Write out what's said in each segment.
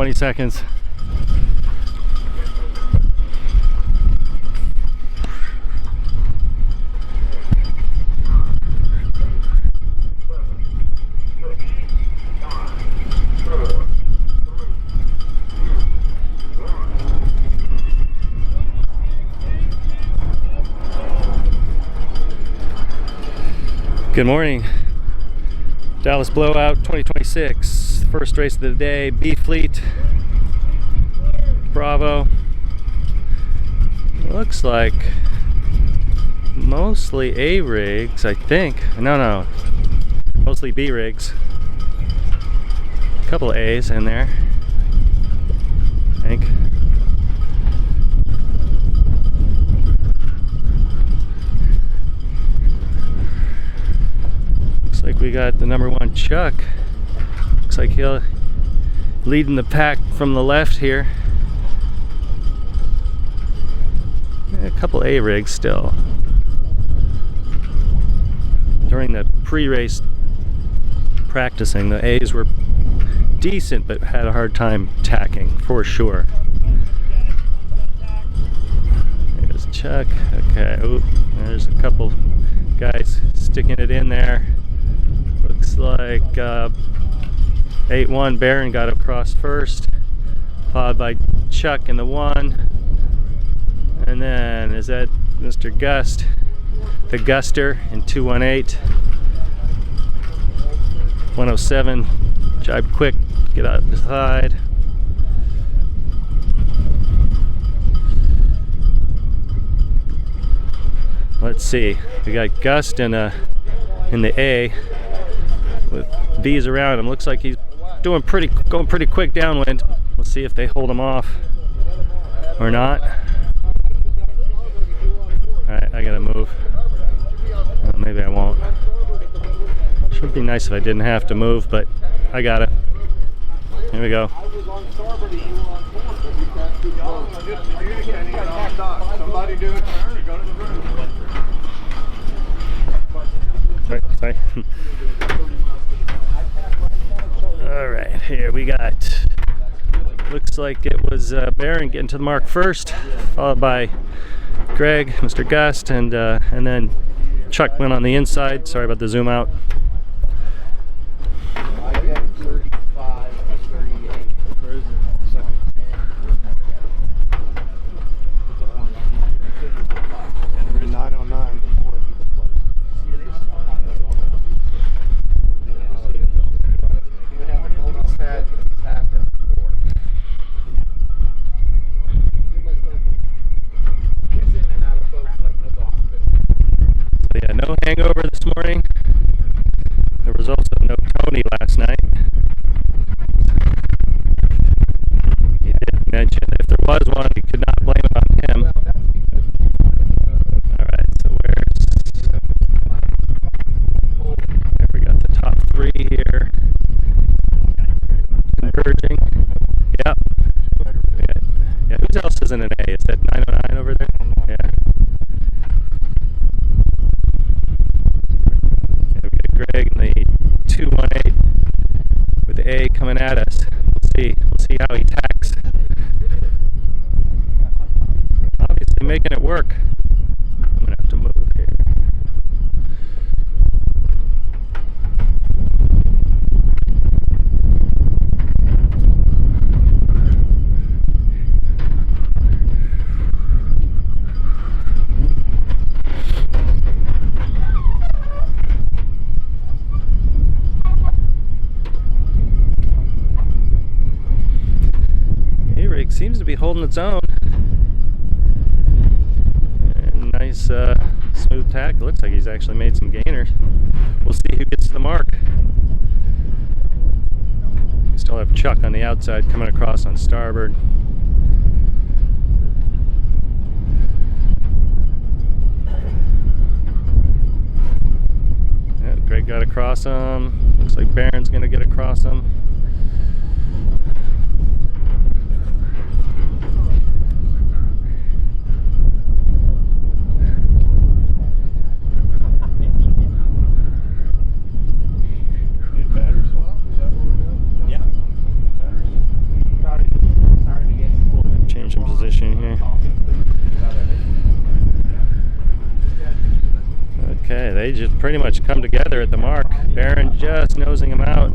20 seconds. Good morning. Dallas Blowout 2026, first race of the day, B Fleet, Bravo. Looks like mostly A rigs, I think. No, mostly B rigs. A couple of A's in there, I think. Like we got the number one Chuck. Looks like he'll leading the pack from the left here. A couple A rigs still. During the pre-race practicing, the A's were decent but had a hard time tacking for sure. There's Chuck. Okay, ooh, there's a couple guys sticking it in there. Looks like 8-1 Baron got across first, followed by Chuck in the 1. And then is that Mr. Gust, the Guster in 218. 107, jibe quick, get out the side. Let's see, we got Gust in the A. With B's around him, looks like he's going pretty quick downwind. Let's see if they hold him off or not. Alright, I gotta move. Well, maybe I won't. Should be nice if I didn't have to move, but I got it. Here we go. Sorry. Alright, here we got, looks like it was Baron getting to the mark first, followed by Greg, Mr. Gust, and then Chuck went on the inside. Sorry about the zoom out. Yeah, no hangover this morning. There was also no Tony last night. He did mention that if there was one, he could not blame it on him. Alright, so there we got the top 3 here. Converging. Yep. Yeah, who else is in an A? Is that 909 over there? Yeah. Greg in the 218 with the A coming at us. We'll see how he tacks. Obviously making it work. I'm gonna have to move here. Seems to be holding its own. And nice smooth tack. Looks like he's actually made some gainers. We'll see who gets to the mark. We still have Chuck on the outside coming across on starboard. Yeah, Greg got across him. Looks like Baron's gonna get across him. Okay, they just pretty much come together at the mark. Baron just nosing him out.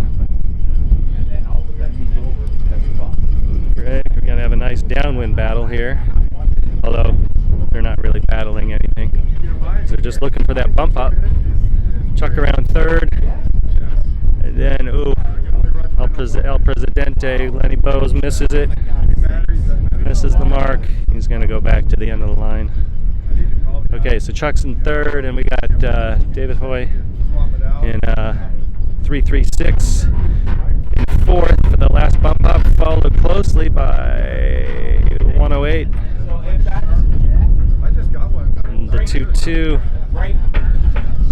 Greg, we're gonna have a nice downwind battle here. Although they're not really battling anything. They're just looking for that bump up. Chuck around third. And then, ooh, El Presidente, Lenny Bowes misses it. Misses the mark. He's gonna go back to the end of the line. Okay, so Chuck's in third, and we got David Hoy in 336 in fourth for the last bump up, followed closely by 108. And the 2-2.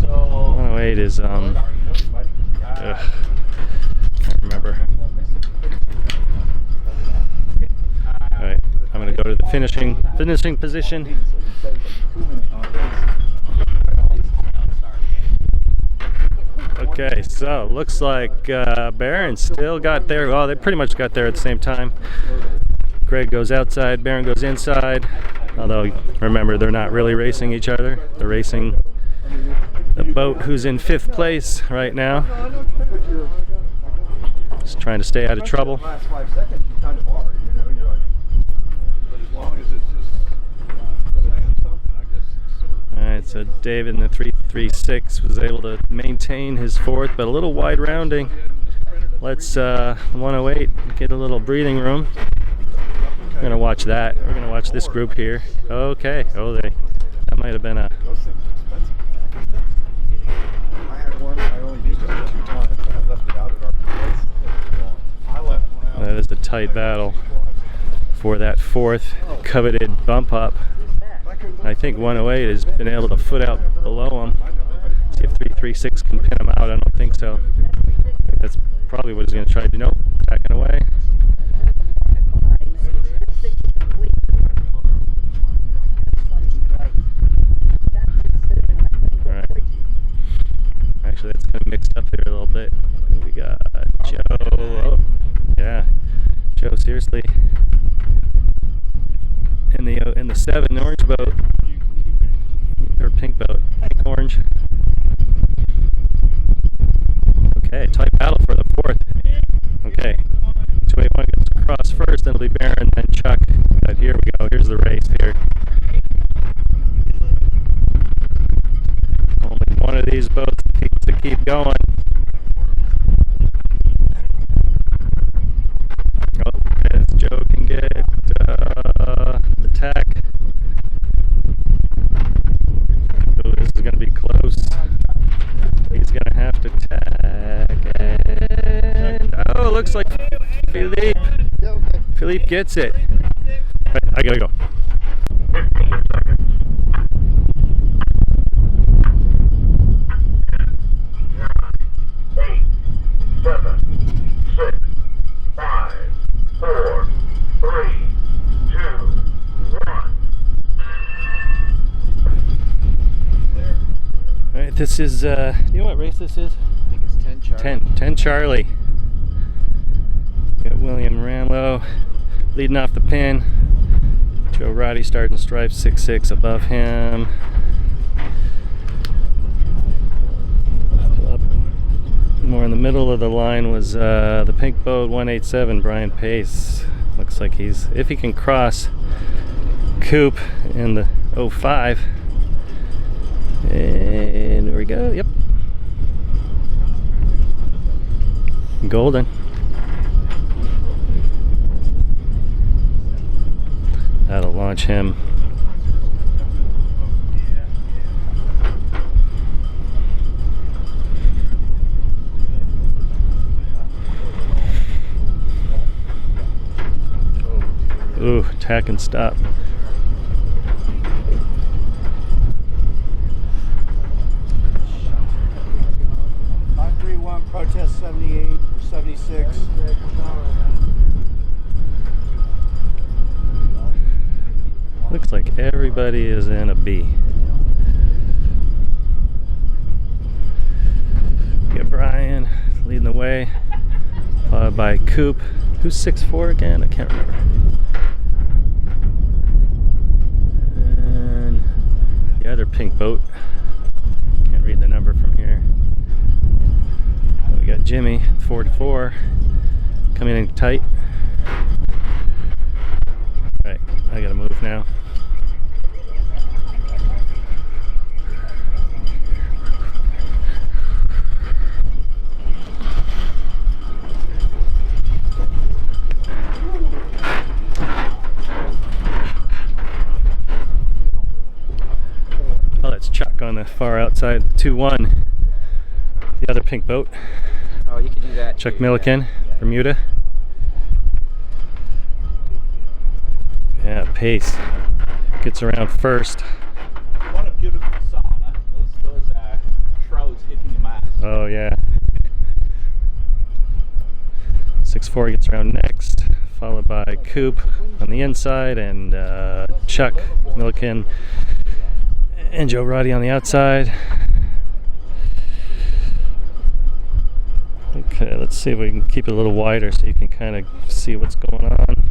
108 is can't remember. All right, I'm gonna go to the finishing position. Okay, so looks like Baron still got there. Well, they pretty much got there at the same time. Greg goes outside, Baron goes inside. Although, remember, they're not really racing each other. They're racing the boat who's in 5th place right now. Just trying to stay out of trouble. Alright, so David in the 336 was able to maintain his 4th, but a little wide rounding. Let's 108 get a little breathing room. We're gonna watch that. We're gonna watch this group here. Okay. Oh, that might have been a. I had one. I only used it 2 times. I left it out at our place. That is a tight battle for that 4th coveted bump up. I think 108 has been able to foot out below him. See if 336 can pin him out. I don't think so. That's probably what he's going to try to do. Nope, backing away. Alright. Actually, that's kind of mixed up here a little bit. We got Joe. Oh, yeah. Joe, seriously. In the 7 orange boat, or pink boat, pink orange. Okay, tight battle for the 4th. Okay, 281 goes across first, then it'll be Baron, then Chuck. But here we go. Here's the race here. Only one of these boats needs to keep going. Oh, as Joe can get the tack. Oh, this is going to be close. He's going to have to tack. And oh, looks like Philippe gets it. Right, I got to go. 8, 7, 6, 5, 4, 3, 2, 1. Alright, this is, you know what race this is? I think it's 10 Charlie. 10 Charlie. Got William Ramlow leading off the pin. Joe Roddy starting stripe 6-6 above him. Up more in the middle of the line was the pink boat 187, Brian Pace. Looks like if he can cross Coop in the 05. And there we go, yep. Golden. That'll launch him. Ooh, tack and stop. Protest 78 or 76. Looks like everybody is in a B. We got Brian leading the way, followed by Coop. Who's 6'4" again? I can't remember. And the other pink boat. Can't read the number from here. We got Jimmy, 44, coming in tight. Right, I gotta move now. Oh, that's Chuck on the far outside, 2-1. The other pink boat. Oh, you can do that. Chuck too, Milliken, Bermuda. Yeah, pace. Gets around first. What a beautiful song, huh? Those shrouds hitting the mast. Oh yeah. 6-4 gets around next, followed by Coop on the inside, and Chuck Milliken and Joe Roddy on the outside. Okay, let's see if we can keep it a little wider so you can kind of see what's going on.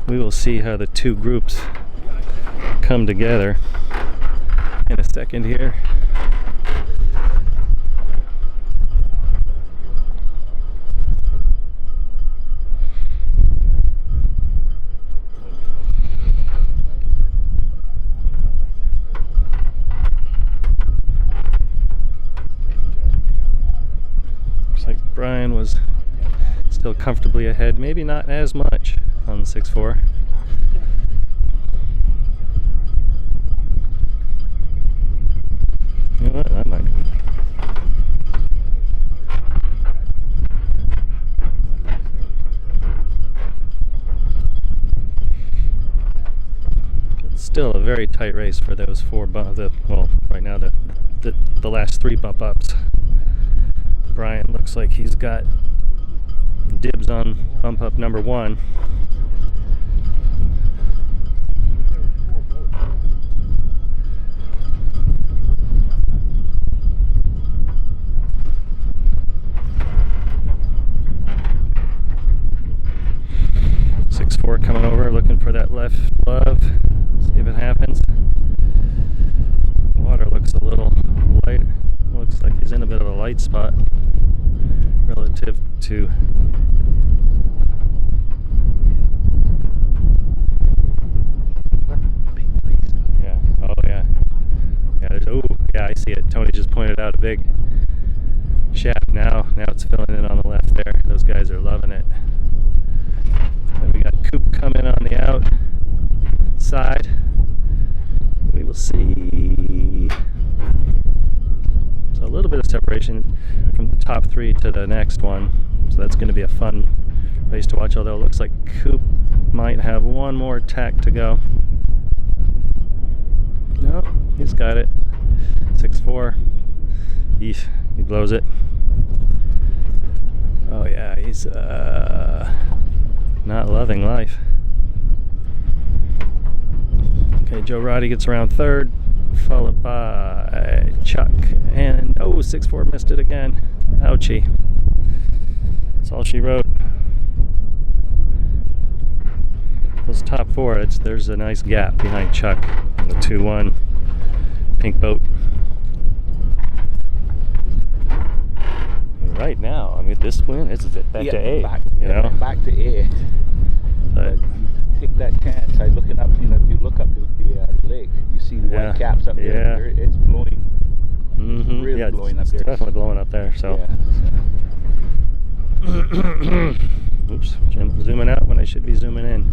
We will see how the two groups come together in a second here. Looks like Brian was still comfortably ahead, maybe not as much on the 6-4. You know what? That might. It's still a very tight race for those four well, right now the last three bump ups. Brian looks like he's got dibs on bump up number 1. Coming over, looking for that left glove. See if it happens. Water looks a little light. Looks like he's in a bit of a light spot relative to yeah. Oh yeah. Yeah, there's yeah, I see it. Tony just pointed out a big shaft now. Now it's filling in on the left there. Those guys are loving it. Then we got Coop coming on the outside. We will see. So a little bit of separation from the top 3 to the next one. So that's going to be a fun race to watch. Although it looks like Coop might have one more tack to go. No, he's got it. 6-4. He blows it. Oh yeah, he's not loving life. Okay, Joe Roddy gets around 3rd, followed by Chuck, and 6-4 missed it again. Ouchie. That's all she wrote. Those top 4, there's a nice gap behind Chuck and the 2-1 pink boat. Right now, I mean, this win is back to A. Back to A. But take that chance. I looking up. If you look up the lake, you see the white caps up there. It's blowing. Mm-hmm. Really blowing up it's there. definitely blowing up there. So. Yeah. Oops, Jim zooming out when I should be zooming in.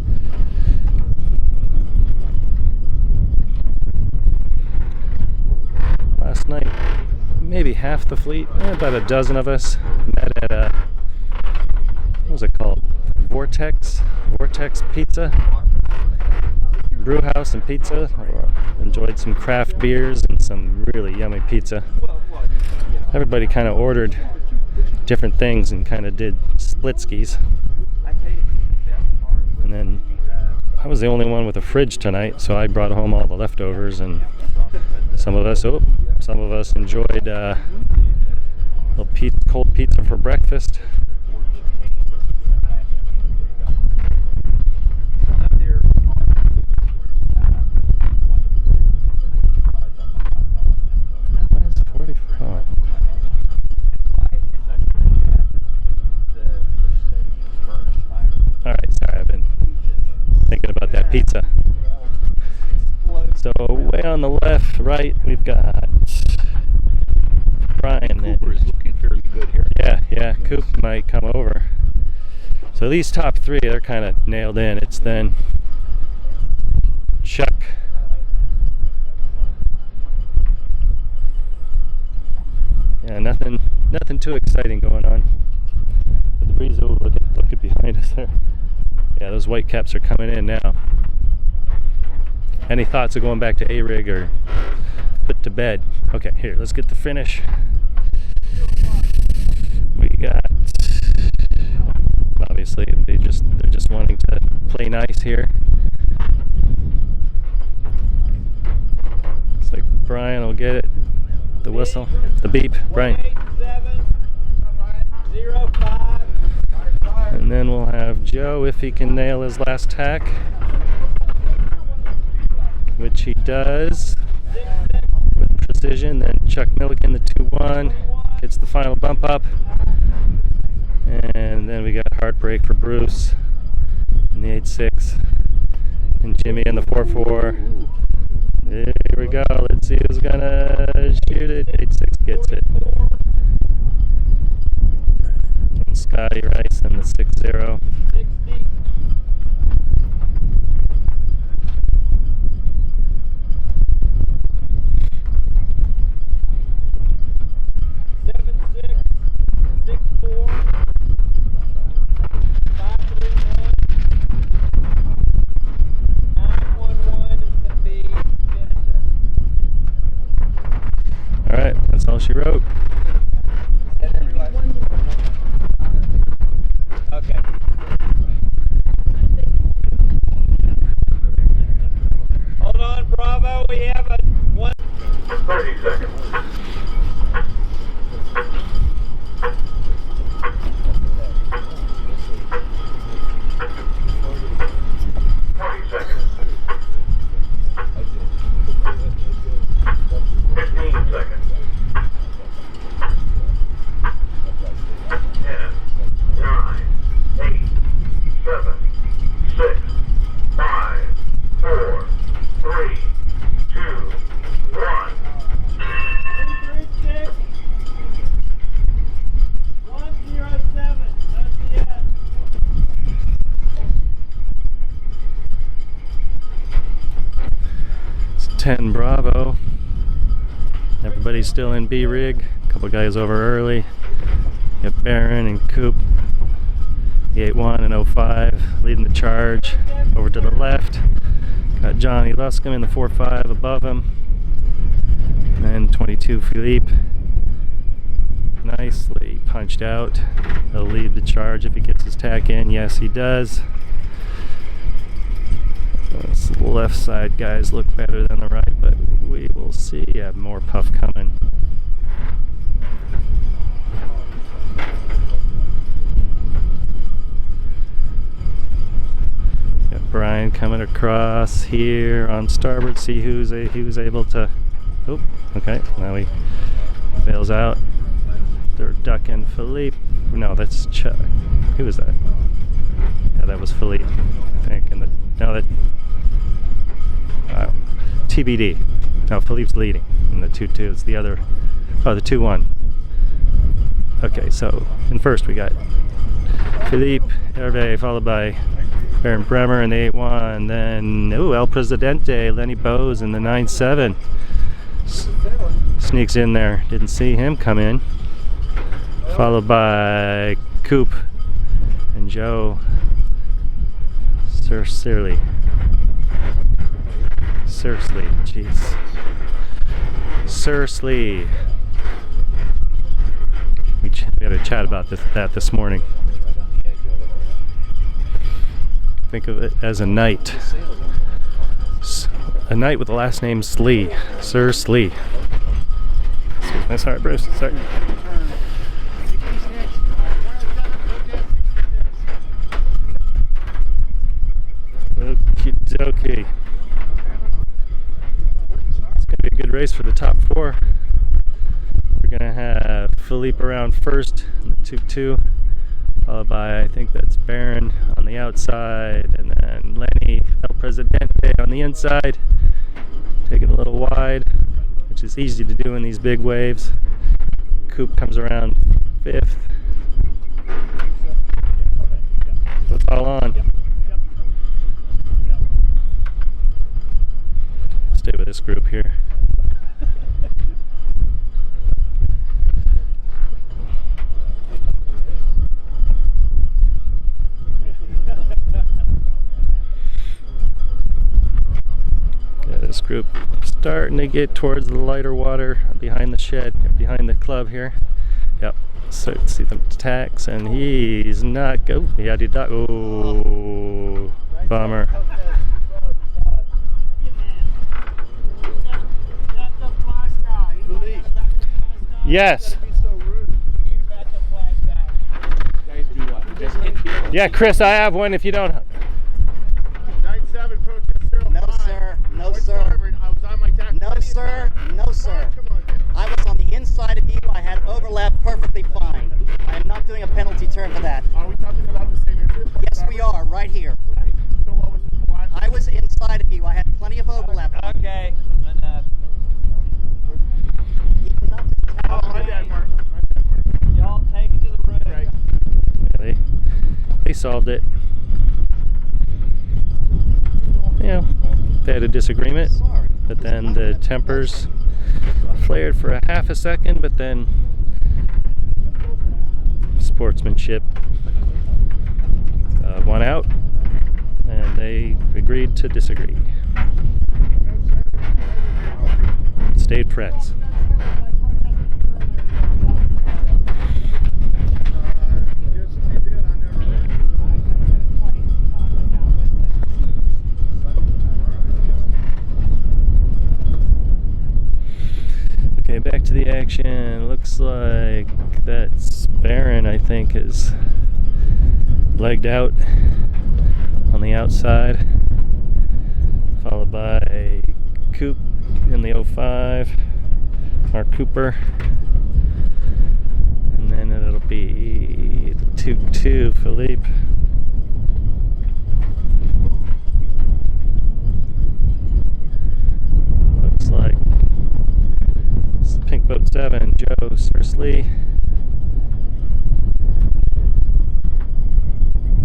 Last night, maybe half the fleet, about a dozen of us, met at what was it called? Vortex Pizza, brew house and pizza. Enjoyed some craft beers and some really yummy pizza. Everybody kind of ordered different things and kind of did split skis. And then I was the only one with a fridge tonight, so I brought home all the leftovers, and some of us enjoyed Little cold pizza for breakfast. Mine's 40. Oh. Alright, sorry, I've been thinking about that pizza. So way on the left, right, we've got Brian. Cooper is looking fairly good here. Yeah, Coop might come over. So these top three, they're kind of nailed in. It's then Chuck, yeah, nothing too exciting going on. But the breeze, oh, look at behind us there. Yeah, those white caps are coming in now. Any thoughts of going back to A-rig or put to bed? Okay, here, let's get the finish. We got, obviously they're just wanting to play nice here. Looks like Brian will get it. The whistle, the beep, Brian. 87005. And then we'll have Joe if he can nail his last tack, which he does with precision. Then Chuck Milligan, the 2-1, gets the final bump up. And then we got Heartbreak for Bruce in the 8-6. And Jimmy in the 4-4. There we go. Let's see who's gonna shoot it. 8-6 gets it. And Scotty Rice in the 6-0. 60. Alright, that's all she wrote. Okay. Hold on, Bravo. We have a 30 seconds. Bravo. Everybody's still in B rig. A couple guys over early. Got Barron and Coop. The 8-1 and 05 leading the charge. Over to the left. Got Johnny Luscombe in the 4-5 above him. And 22 Philippe. Nicely punched out. He'll lead the charge if he gets his tack in. Yes, he does. Those left side guys look better than the right, but we will see. Yeah, more puff coming. Got Brian coming across here on starboard. See who's able to. Oh, okay. Now he bails out. They're ducking Philippe. No, that's Chuck. Who was that? Yeah, that was Philippe, I think. And that. TBD. No, Philippe's leading. And the 2-2 is the other. Oh, the 2-1. Okay, so in first we got Philippe Hervé, followed by Baron Bremer in the 8-1. Then, El Presidente, Lenny Bowes in the 9-7. Sneaks in there. Didn't see him come in. Followed by Coop and Joe Searsley. Jeez. Searsley. We had a chat about that this morning. Think of it as a knight. A knight with the last name Slee. Sir Slee. Excuse me. Sorry, Bruce. Sorry. for the top 4. We're gonna have Philippe around first in the 2-2, followed by, I think that's Baron on the outside, and then Lenny El Presidente on the inside, taking a little wide, which is easy to do in these big waves. Coop comes around 5th. So it's all on. Stay with this group here. This group starting to get towards the lighter water behind the shed, behind the club here. Yep, so see them tacks, and he's not go. Yeah, did that. Oh, bummer. Yes. Yeah, Chris, I have one if you don't. 97 protest 05. No, sir. No, sir. I was on my tack. No, sir. No, sir. Come on, man. I was on the inside of you. I had overlap perfectly fine. I am not doing a penalty turn for that. Are we talking about the same answer? Yes, we are, right here. Right. So what was why? I was inside of you. I had plenty of overlap. Okay, enough. Oh, my bad, Mark. My bad, Mark. Y'all take it to the room. Right. Yeah, they solved it. You know, they had a disagreement, Sorry. but then the tempers flared for a half a second, but then sportsmanship won out, and they agreed to disagree. Stayed friends. Okay, back to the action. Looks like that's Baron, I think, is legged out on the outside, followed by Coop in the 05, Mark Cooper, and then it'll be the 2-2 Philippe. Looks like Pink Boat 7, Joe Sears.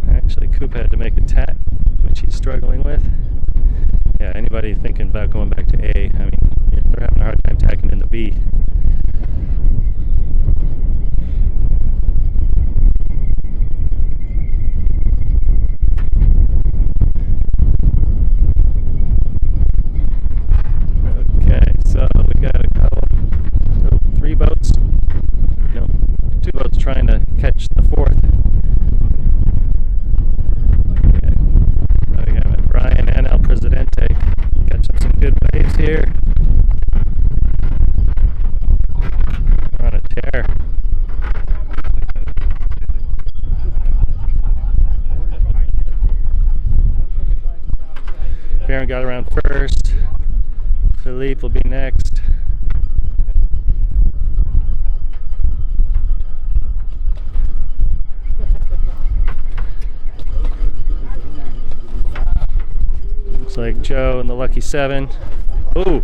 Actually, Coop had to make a tat, which he's struggling with. Yeah, anybody thinking about going back to A, I mean, they're having a hard time tacking into B. Okay, so we got a couple, 3 boats, no, 2 boats trying to catch the 4th. We got Brian and El Presidente catching some good waves here. We're on a tear. Baron got around first. Philippe will be next. Looks like Joe and the lucky 7. Oh,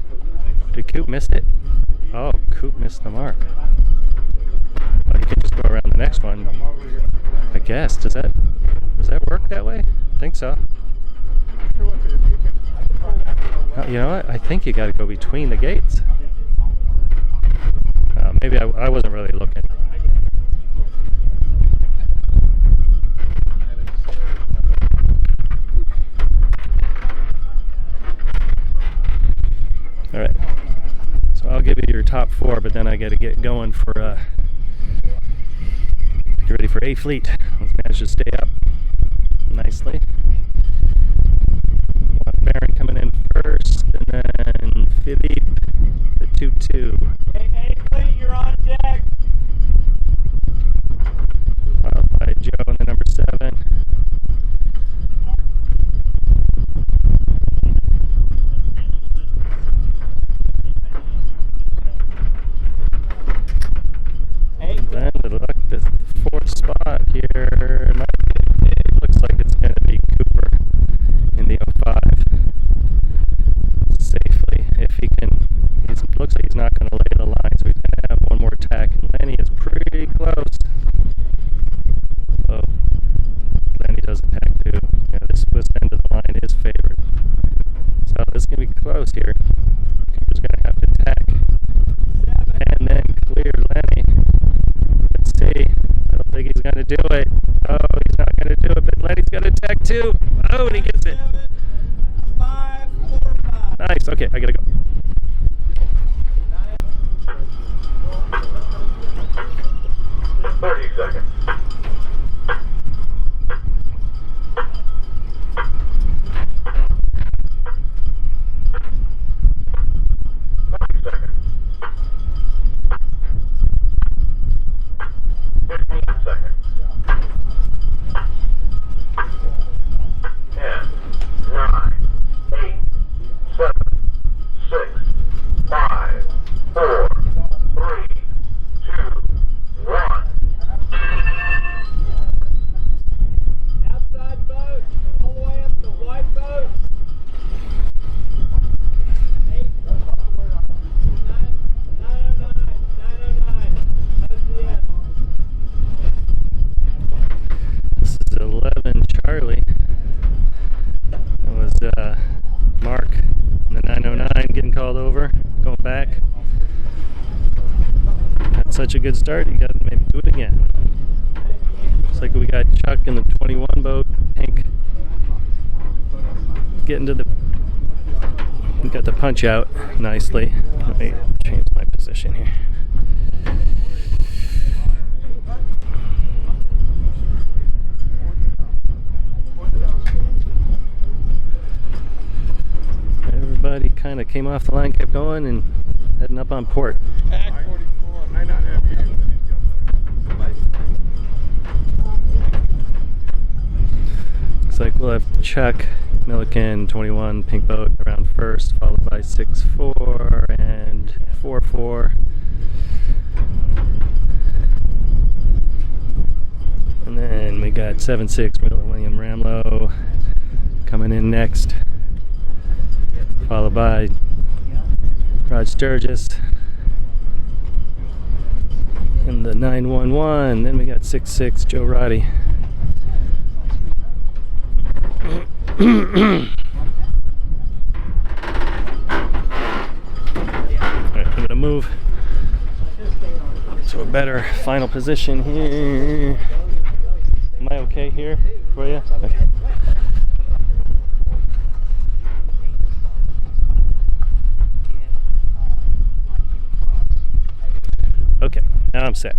did Coop miss it? Oh, Coop missed the mark. Well, he can just go around the next one, I guess. Does that work that way? I think so. Oh, you know what? I think you got to go between the gates. Maybe I wasn't really looking. All right. So I'll give you your top 4, but then I got to get going for get ready for A fleet. Let's manage to stay up nicely. Baron coming in first, and then Philippe, the 2-2. Hey, fleet, you're on deck. Followed by Joe and the number 7. do it. Oh, he's not going to do it, but Lenny's got to tag too. Oh, and he gets it. 5, 4, 5. Nice. Okay, I got to go. Seconds. 20 seconds. 15 seconds. 10, 9, 8, 7, 6, 5, 4, 3, 2, 1. Outside boat, all the way up to white boat. 8, 909. OCS. This is 11 Charlie. That was Mark in the 909 getting called over, going back. Had such a good start, you got to maybe do it again. Looks like we got Chuck in the 21 boat, Pink. Getting to the. We got the punch out nicely. Let me change my position here. Everybody kind of came off the line, kept going, and heading up on port. Pack 44. Looks like we'll have Chuck, Milliken, 21, Pink Boat around first, followed by 6-4 and 4-4. And then we got 7-6, William Ramlow coming in next, followed by Rod Sturgis in the 911. Then we got 6-6, Joe Roddy. Alright, I'm going to move to a better final position here. Am I okay here for you? Okay. Okay, now I'm set.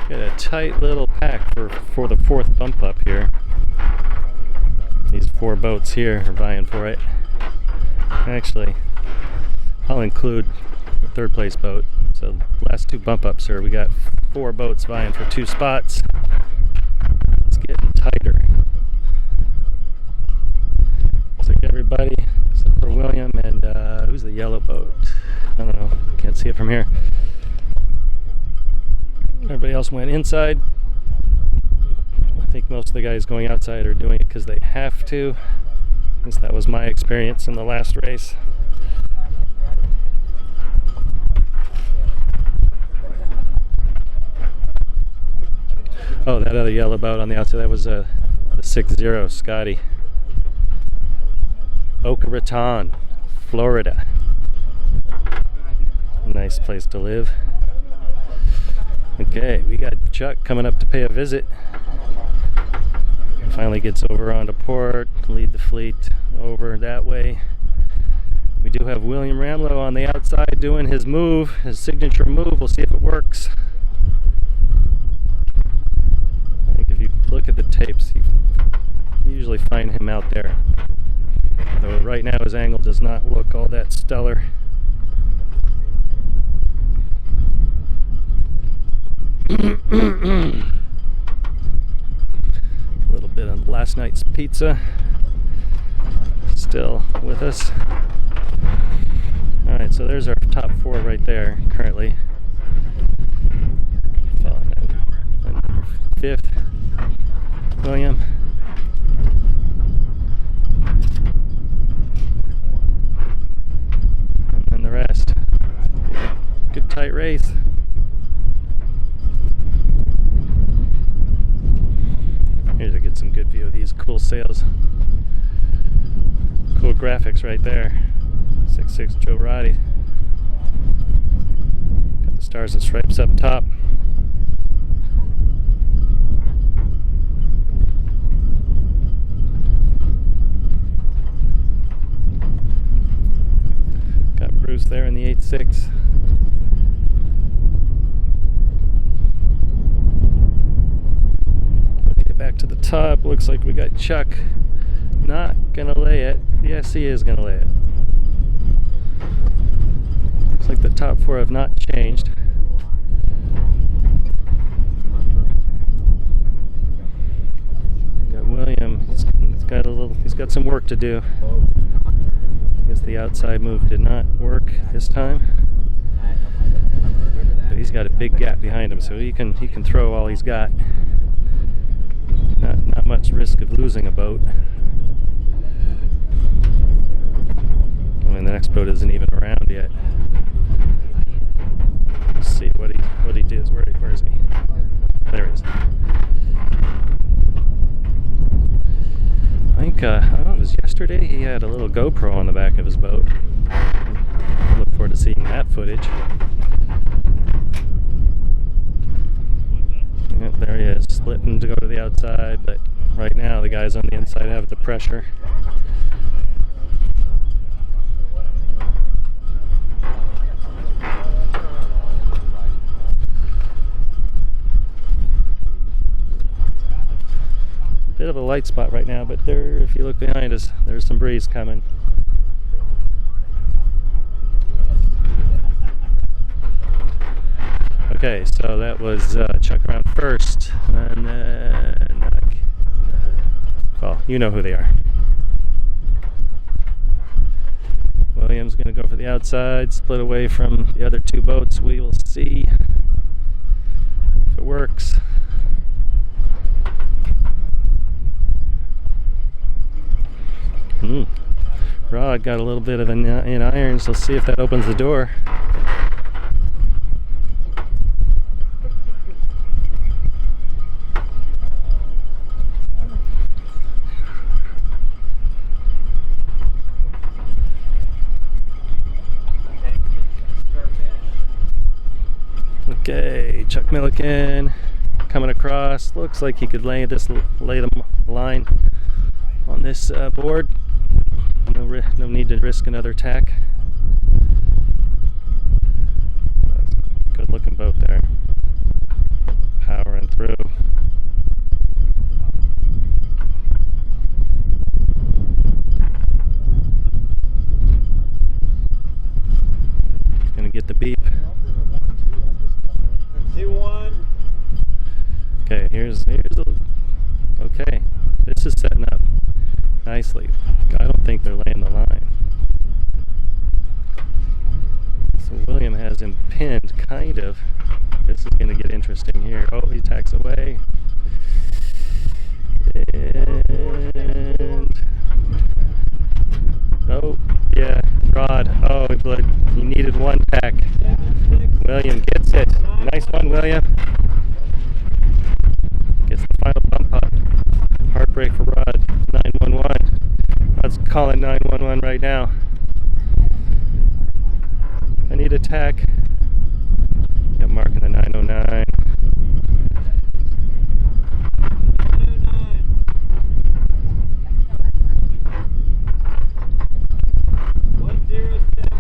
Got a tight little pack for the fourth bump up here. These 4 boats here are vying for it. Actually, I'll include the 3rd place boat. So last 2 bump ups here, we got 4 boats vying for 2 spots. It's getting tighter. Looks like everybody except for William and who's the yellow boat? I don't know. Can't see it from here. Everybody else went inside. I think most of the guys going outside are doing it because they have to. At least that was my experience in the last race. Oh, that other yellow boat on the outside, that was the 6-0 Scotty. Boca Raton, Florida. Nice place to live. Okay, we got Chuck coming up to pay a visit. Finally gets over onto port, lead the fleet over that way. We do have William Ramlow on the outside doing his move, his signature move. We'll see if it works. I think if you look at the tapes, you usually find him out there. Though right now his angle does not look all that stellar. A little bit of last night's pizza still with us. Alright, so there's our top 4 right there currently. And 5th, William. And the rest. Good tight race. Here's to get some good view of these cool sails. Cool graphics right there. 6'6" Joe Roddy. Got the stars and stripes up top. Got Bruce there in the 8'6". Okay, back to the top. Looks like we got Chuck not gonna lay it. Yes, he is gonna lay it. Looks like the top four have not changed. We got William. He's got some work to do. I guess the outside move did not work this time. But he's got a big gap behind him, so he can throw all he's got. Not much risk of losing a boat. I mean, the next boat isn't even around yet. Let's see what he does. Where is he? There he is. I think I don't know, it was yesterday. He had a little GoPro on the back of his boat. I look forward to seeing that footage. Yep, there he is, splitting to go to the outside, but right now the guys on the inside have the pressure. Bit of a light spot right now, but there, if you look behind us, there's some breeze coming. Okay, so that was Chuck around first, and then, well, you know who they are. William's going to go for the outside, split away from the other two boats. We will see if it works. Rod got a little bit of in irons. Let's see if that opens the door. Okay, Chuck Milliken coming across. Looks like he could lay the line on this board. No need to risk another tack. Good looking boat there. Powering through. Gonna get the beep. 2-1. Okay, here's okay. This is setting up nicely. I don't think they're laying the line. So William has him pinned, kind of. This is going to get interesting here. Oh, he tacks away. And oh, yeah, Rod. Oh, he needed one tack. William gets it. Nice one, William. Gets the final bump up. Heartbreak for Rod. 911. Let's call it 911 right now. I need a tack. Got Mark in the 909. 107.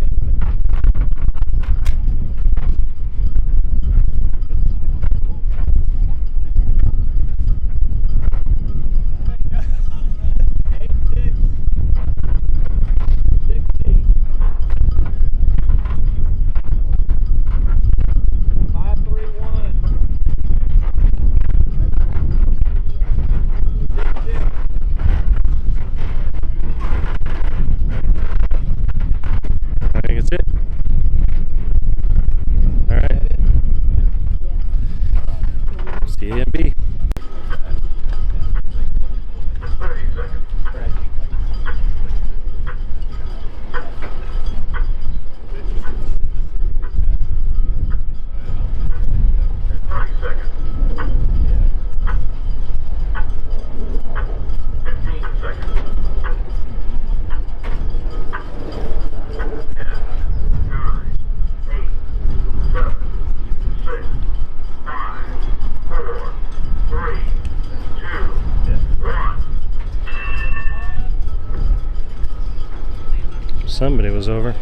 4.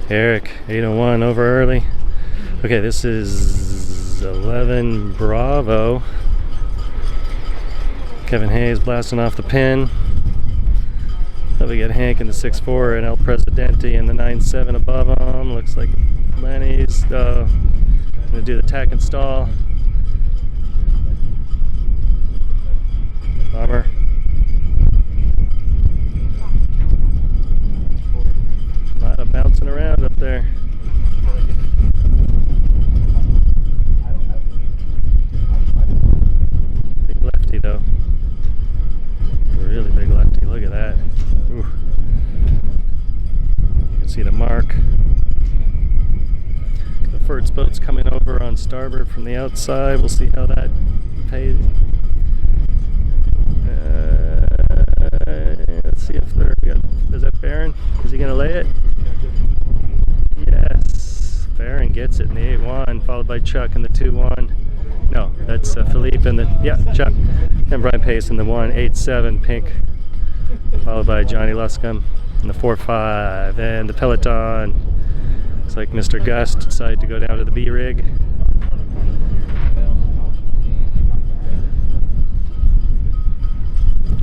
Eric, 801 over early. Okay, this is 11 Bravo. Kevin Hayes blasting off the pin. So we got Hank in the 6-4 and El Presidente in the 9-7 above him. Looks like Lenny's gonna do the tack and stall. Bummer. A lot of bouncing around up there. Big lefty though. Really big lefty. Look at that. Ooh. You can see the mark. The first boat's coming over on starboard from the outside. We'll see how that pays. Let's see if they're good. Is that Barron? Is he gonna lay it? Yes. Barron gets it in the 8-1, followed by Chuck in the 2-1. No, that's Philippe in the Chuck and Brian Pace in the 1-8-7 pink, followed by Johnny Luscombe in the 4-5 and the Peloton. Looks like Mr. Gust decided to go down to the B rig.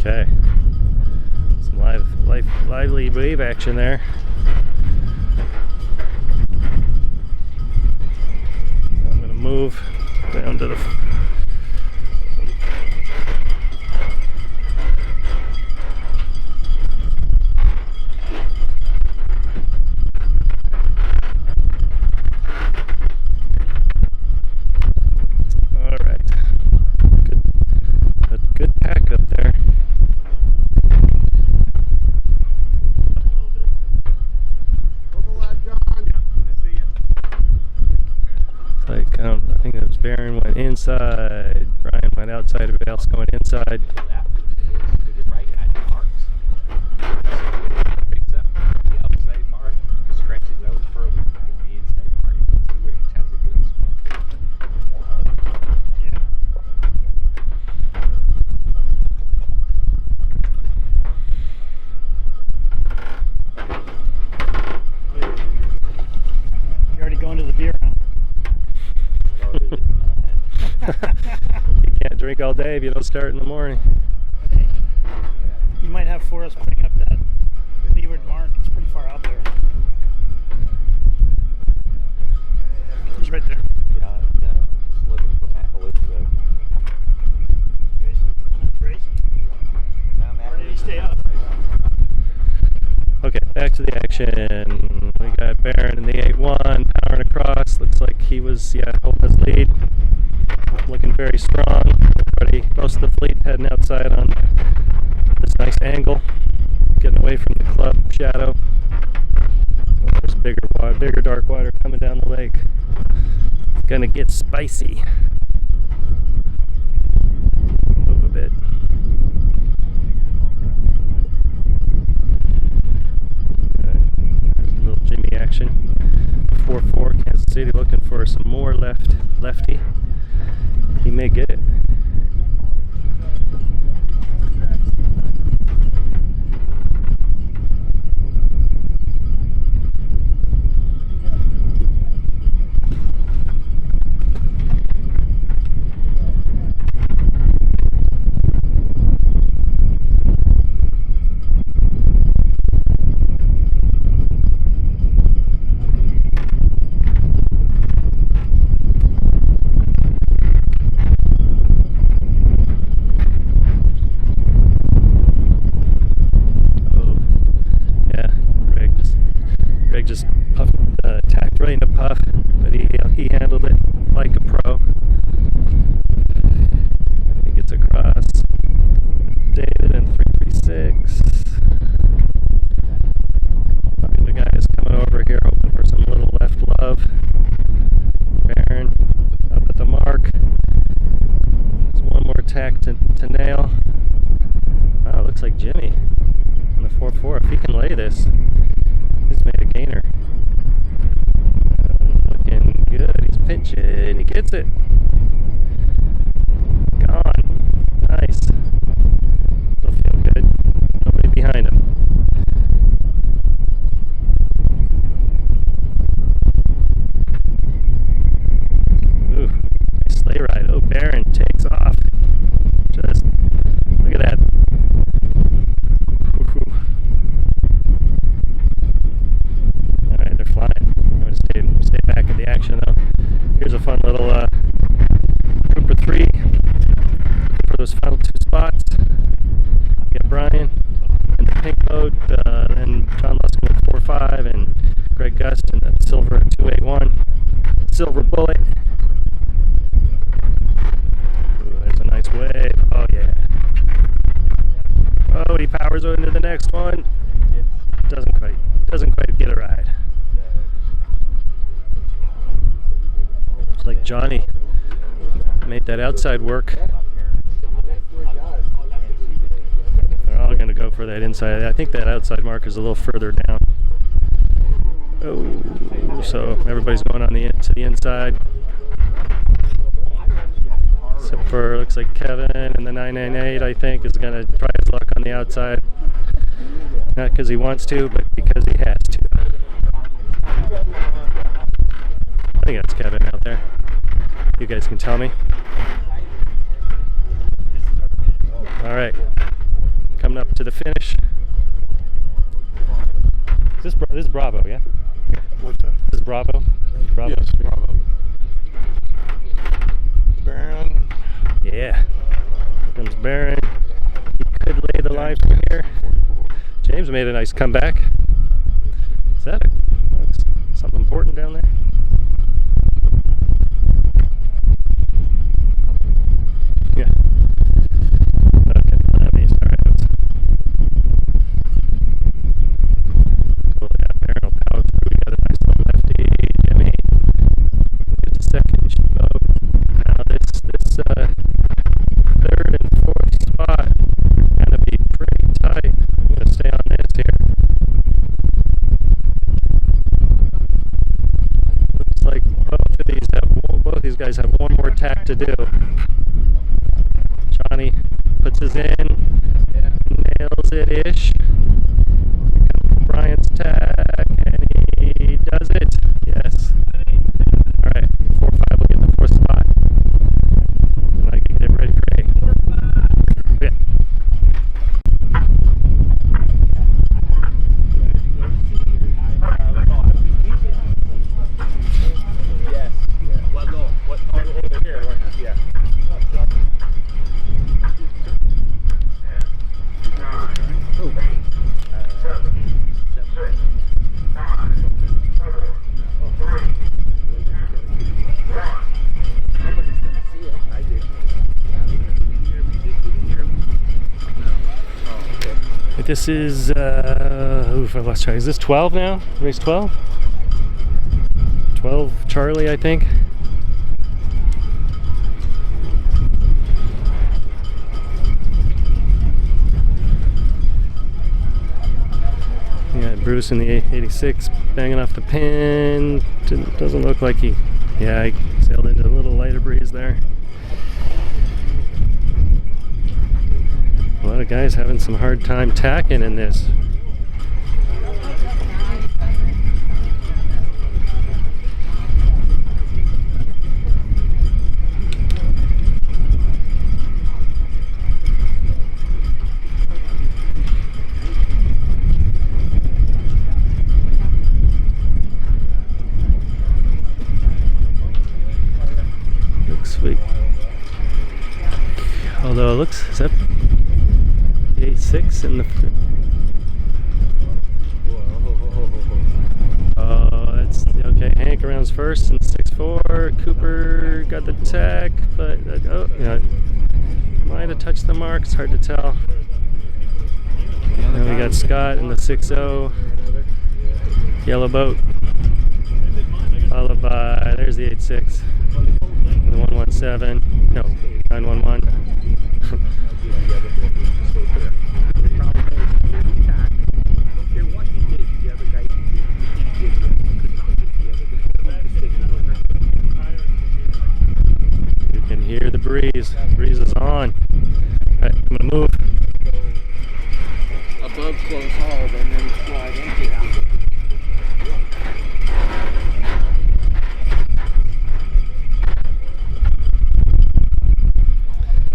Okay, some lively wave action there. I'm going to move down to the all right. Good pack up there. Like I think it was Barron went inside, Brian went outside, everybody else going inside. You're already going to the beer now. You can't drink all day if you don't start in the morning. You might have Forrest putting up that leeward mark. It's pretty far out there. He's right there. Yeah, looking for Apple. Or did he stay up? Okay, back to the action. We got Barron in the 8-1, powering across. Looks like he was, holding his lead. Looking very strong. Everybody, most of the fleet heading outside on this nice angle. Getting away from the club shadow. Oh, there's bigger dark water coming down the lake. It's gonna get spicy. Move a bit. Little Jimmy action. 4-4 Kansas City looking for some more lefty. He may get it. Just puffed, tacked right into puff, but he handled it like a pro. He gets across. David in 336. The guy is coming over here hoping for some little left love. Barron up at the mark. There's one more tack to nail. Wow, looks like Jimmy on the 4-4. If he can lay this, he's made a gainer. Looking good. He's pinching. He gets it. Gone. Nice. He'll feel good. Nobody behind him. Johnny made that outside work. They're all going to go for that inside. I think that outside marker is a little further down. Oh, so everybody's going on to the inside. Except for, looks like Kevin and the 998, I think, is going to try his luck on the outside. Not because he wants to, but because he has to. I think that's Kevin out there. You guys can tell me. All right, coming up to the finish. This is Bravo, yeah? What's that? This is Bravo? Bravo? Yes, Bravo. Baron. Yeah. Here comes Baron. He could lay the line from here. James made a nice comeback. Is that something important down there? Yeah. Okay, that means all right. Cool, yeah, Baron will power through. We got a nice little lefty, Jimmy. Get the second boat. Now this third and fourth spot are gonna be pretty tight. I'm gonna stay on this here. Looks like both these guys have one more tack to do. Johnny puts his in, nails it ish. Here comes Brian's tack, and he does it. Yes. All right, 4-5 will get the fourth spot. I can get ready for A. Yeah. Yes. Yeah. Well, no. What? Over here. Right now. Yeah. 7, 6, 5, 4, 3, 2, 1. This is, I lost track. Is this 12 now? Race 12? 12 Charlie, I think. Yeah, Bruce in the 86 banging off the pin. Doesn't look like he sailed into a little lighter breeze there. A lot of guys having some hard time tacking in this. Looks sweet. Although it looks, is that 8-6 in the. Oh, that's okay. Hank around's first and 6-4. Cooper got the tack, but might have touched the mark. It's hard to tell. And we got Scott in the 6-0. Yellow boat. Followed by, there's the 8-6. And the 117. No, 911. You can hear the breeze. The breeze is on. Alright, I'm gonna move. Above close hard and then slide into it.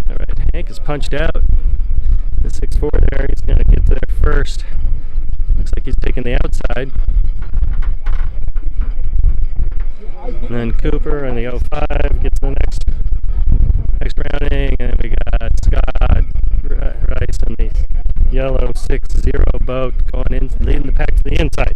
Alright, Hank is punched out. The 6-4 there, he's gonna get there first. Looks like he's taking the outside. And then Cooper in the 05 gets the next rounding, and then we got Scott Rice in the yellow 6-0 boat going in, leading the pack to the inside.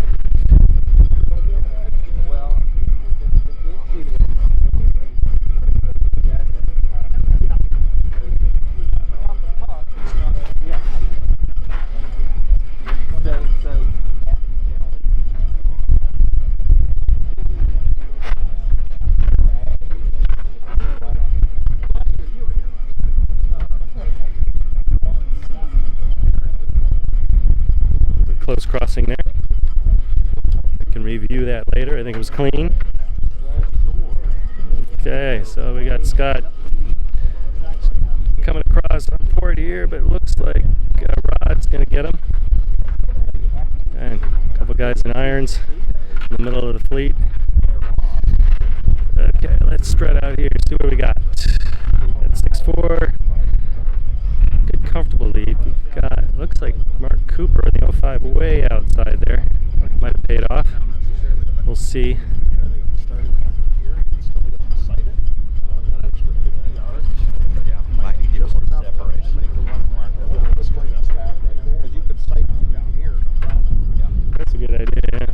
crossing there. We can review that later. I think it was clean. Okay, so we got Scott coming across on port here, but it looks like Rod's going to get him. And a couple guys in irons in the middle of the fleet. Okay, let's spread out here, see what we got. Got 6-4. Good, comfortable lead. We've got, looks like Mark Cooper in the 05 way outside there. Might have paid off. We'll see. That's a good idea, yeah.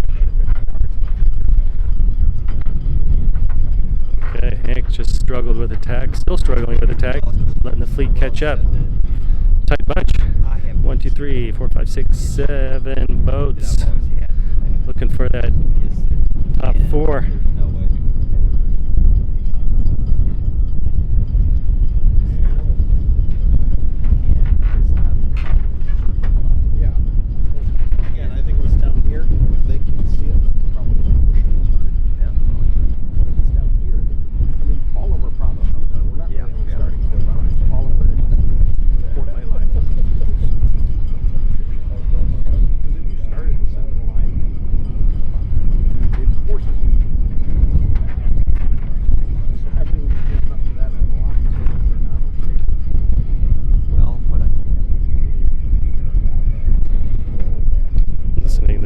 Okay, Hank just struggled with attack, still struggling with attack, letting the fleet catch up. Tight bunch. 1, 2, 3, 4, 5, 6, 7 boats. Looking for that top 4.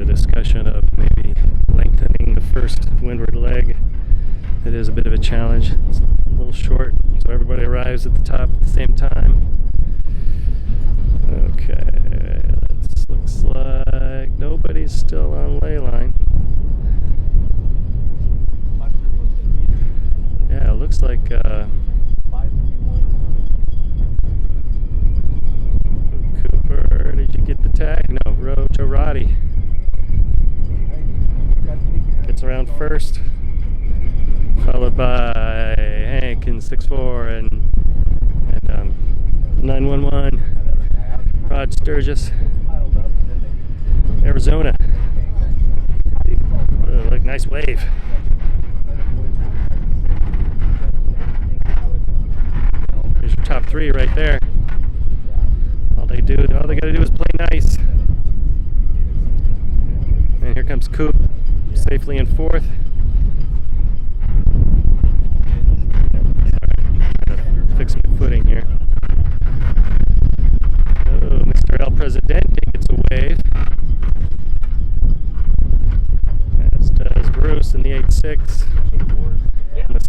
Discussion of maybe lengthening the first windward leg. It is a bit of a challenge. It's a little short, so everybody arrives at the top at the same time. Okay, looks like nobody's still on ley line. Yeah, it looks like Cooper, did you get the tag? No, Joe Roddy gets around first, followed by Hank in 6-4 and 911. Rod Sturgis, Arizona. Look, nice wave. Here's your top 3 right there. All they gotta do is play nice. And here comes Coop, safely in 4th. Right, fix my footing here. Oh, Mr. El Presidente gets a wave. As does Bruce in the 8-6. And the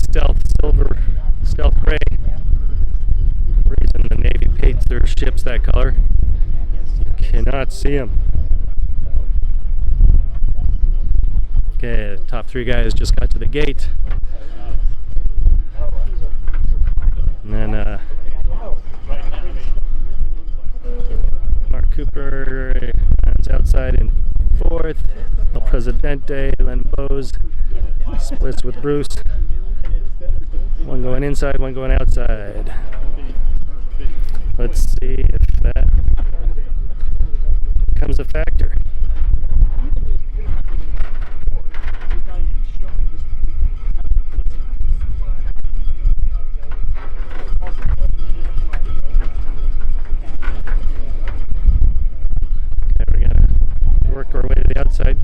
stealth gray. Reason the Navy paints their ships that color. You cannot see them. Okay, the top 3 guys just got to the gate. And then Mark Cooper runs outside in 4th. El Presidente, Len Bose splits with Bruce. One going inside, one going outside. Let's see if that becomes a factor. Work our way to the outside.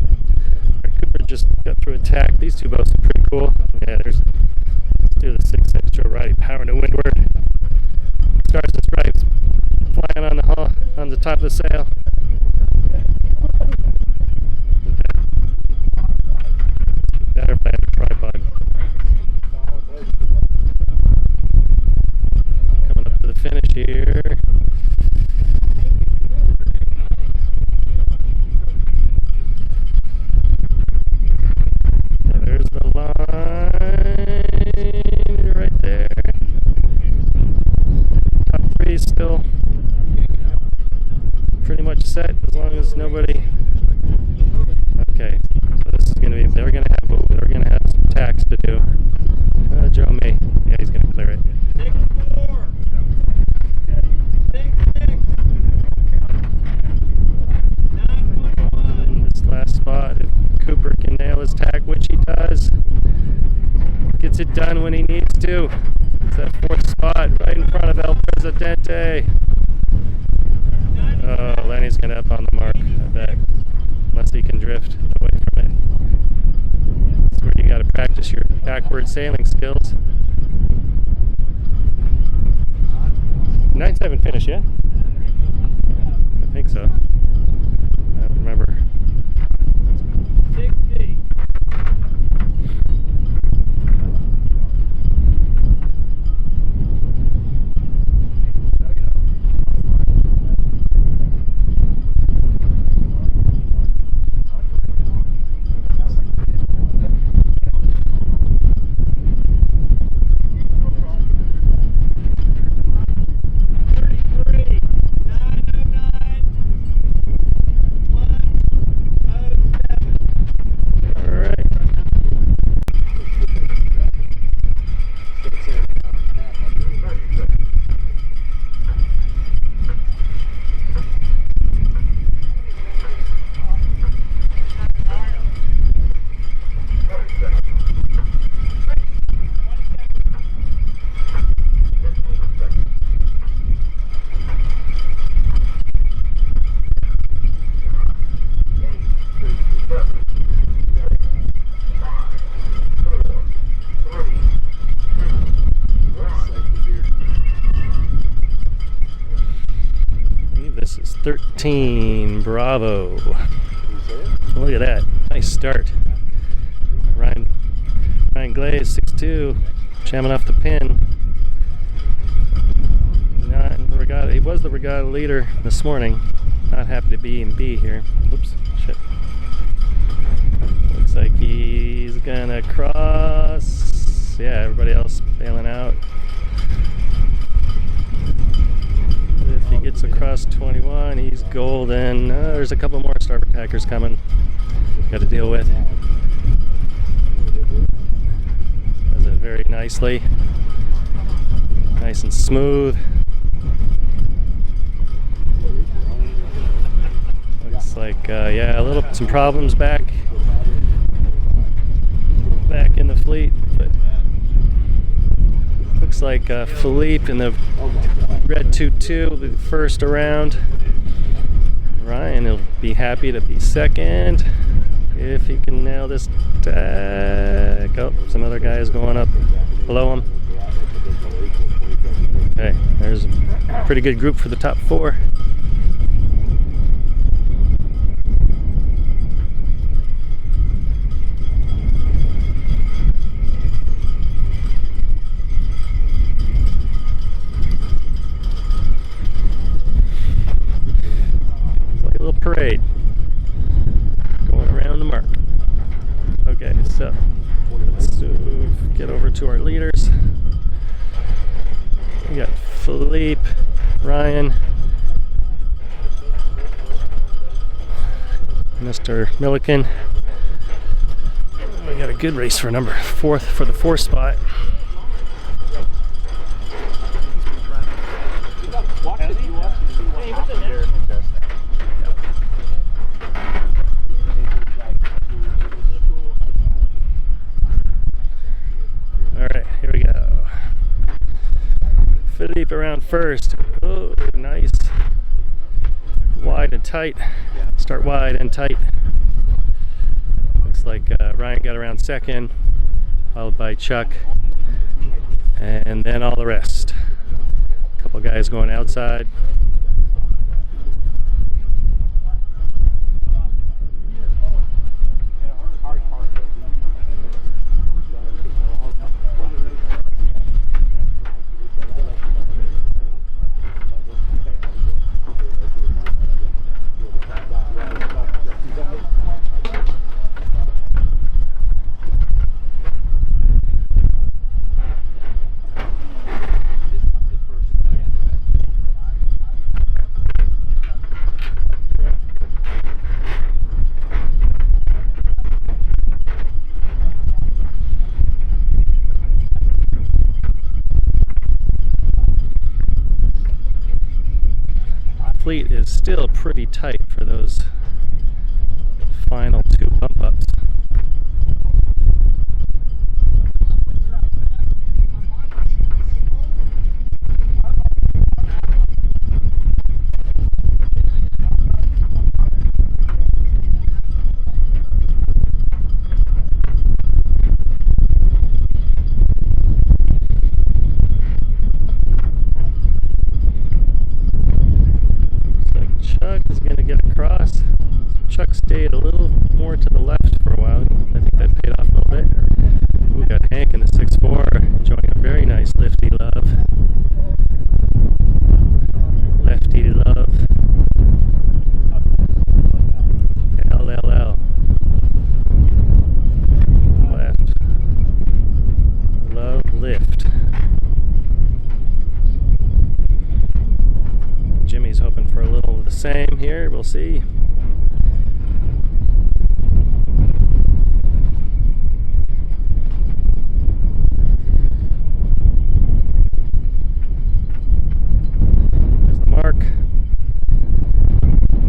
Cooper just got through attack. These 2 boats are pretty cool. Yeah, let's do the 6-6 Joe Roddy powering to windward. Stars and stripes flying on the hull, on the top of the sail. Okay. Better if I have a tripod. Coming up to the finish here. There's the line right there. Top 3 still pretty much gets it done when he needs to. It's that fourth spot right in front of El Presidente. Oh, Lenny's gonna up on the mark, I bet. Unless he can drift away from it. That's where you gotta practice your backward sailing skills. 9-7 finish, yeah? I think so. I don't remember. 60. This is 13, Bravo. Look at that, nice start. Ryan Glaze, 6'2", jamming off the pin. Not in the regatta. He was the regatta leader this morning. Not happy to be in B here. Oops, shit. Looks like he's gonna cross. Yeah, everybody else bailing out. If he gets across 21, he's golden. There's a couple more starboard tackers coming. Got to deal with. Does it very nicely. Nice and smooth. Looks like, yeah, some problems back in the fleet, but looks like Philippe in the red 2-2 will be the first around. Ryan will be happy to be second if he can nail this tag. Oh, some other guys going up below him. Okay, there's a pretty good group for the top four. Parade going around the mark. Okay, so let's get over to our leaders. We got Philippe, Ryan, Mr. Milliken. We got a good race for for the fourth spot. Here we go. Philippe around first. Oh, nice. Wide and tight. Start wide and tight. Looks like Ryan got around second, followed by Chuck, and then all the rest. A couple guys going outside. Fleet is still pretty tight for those final two bump ups. see. There's the mark.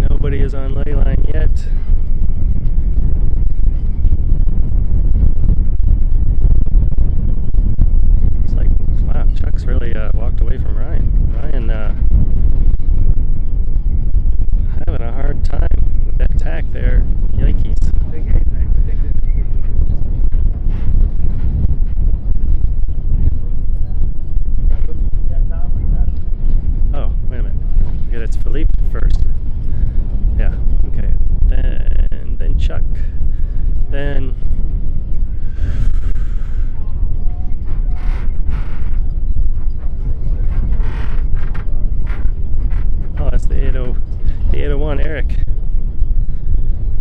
Nobody is on ley line yet. It's like, wow, Chuck's really walked away from Ryan. Ryan having a hard time with that tack there. Yikes. Oh, wait a minute. Okay, that's Philippe first. Yeah, okay. Then Chuck. Then oh, that's the 801 Eric.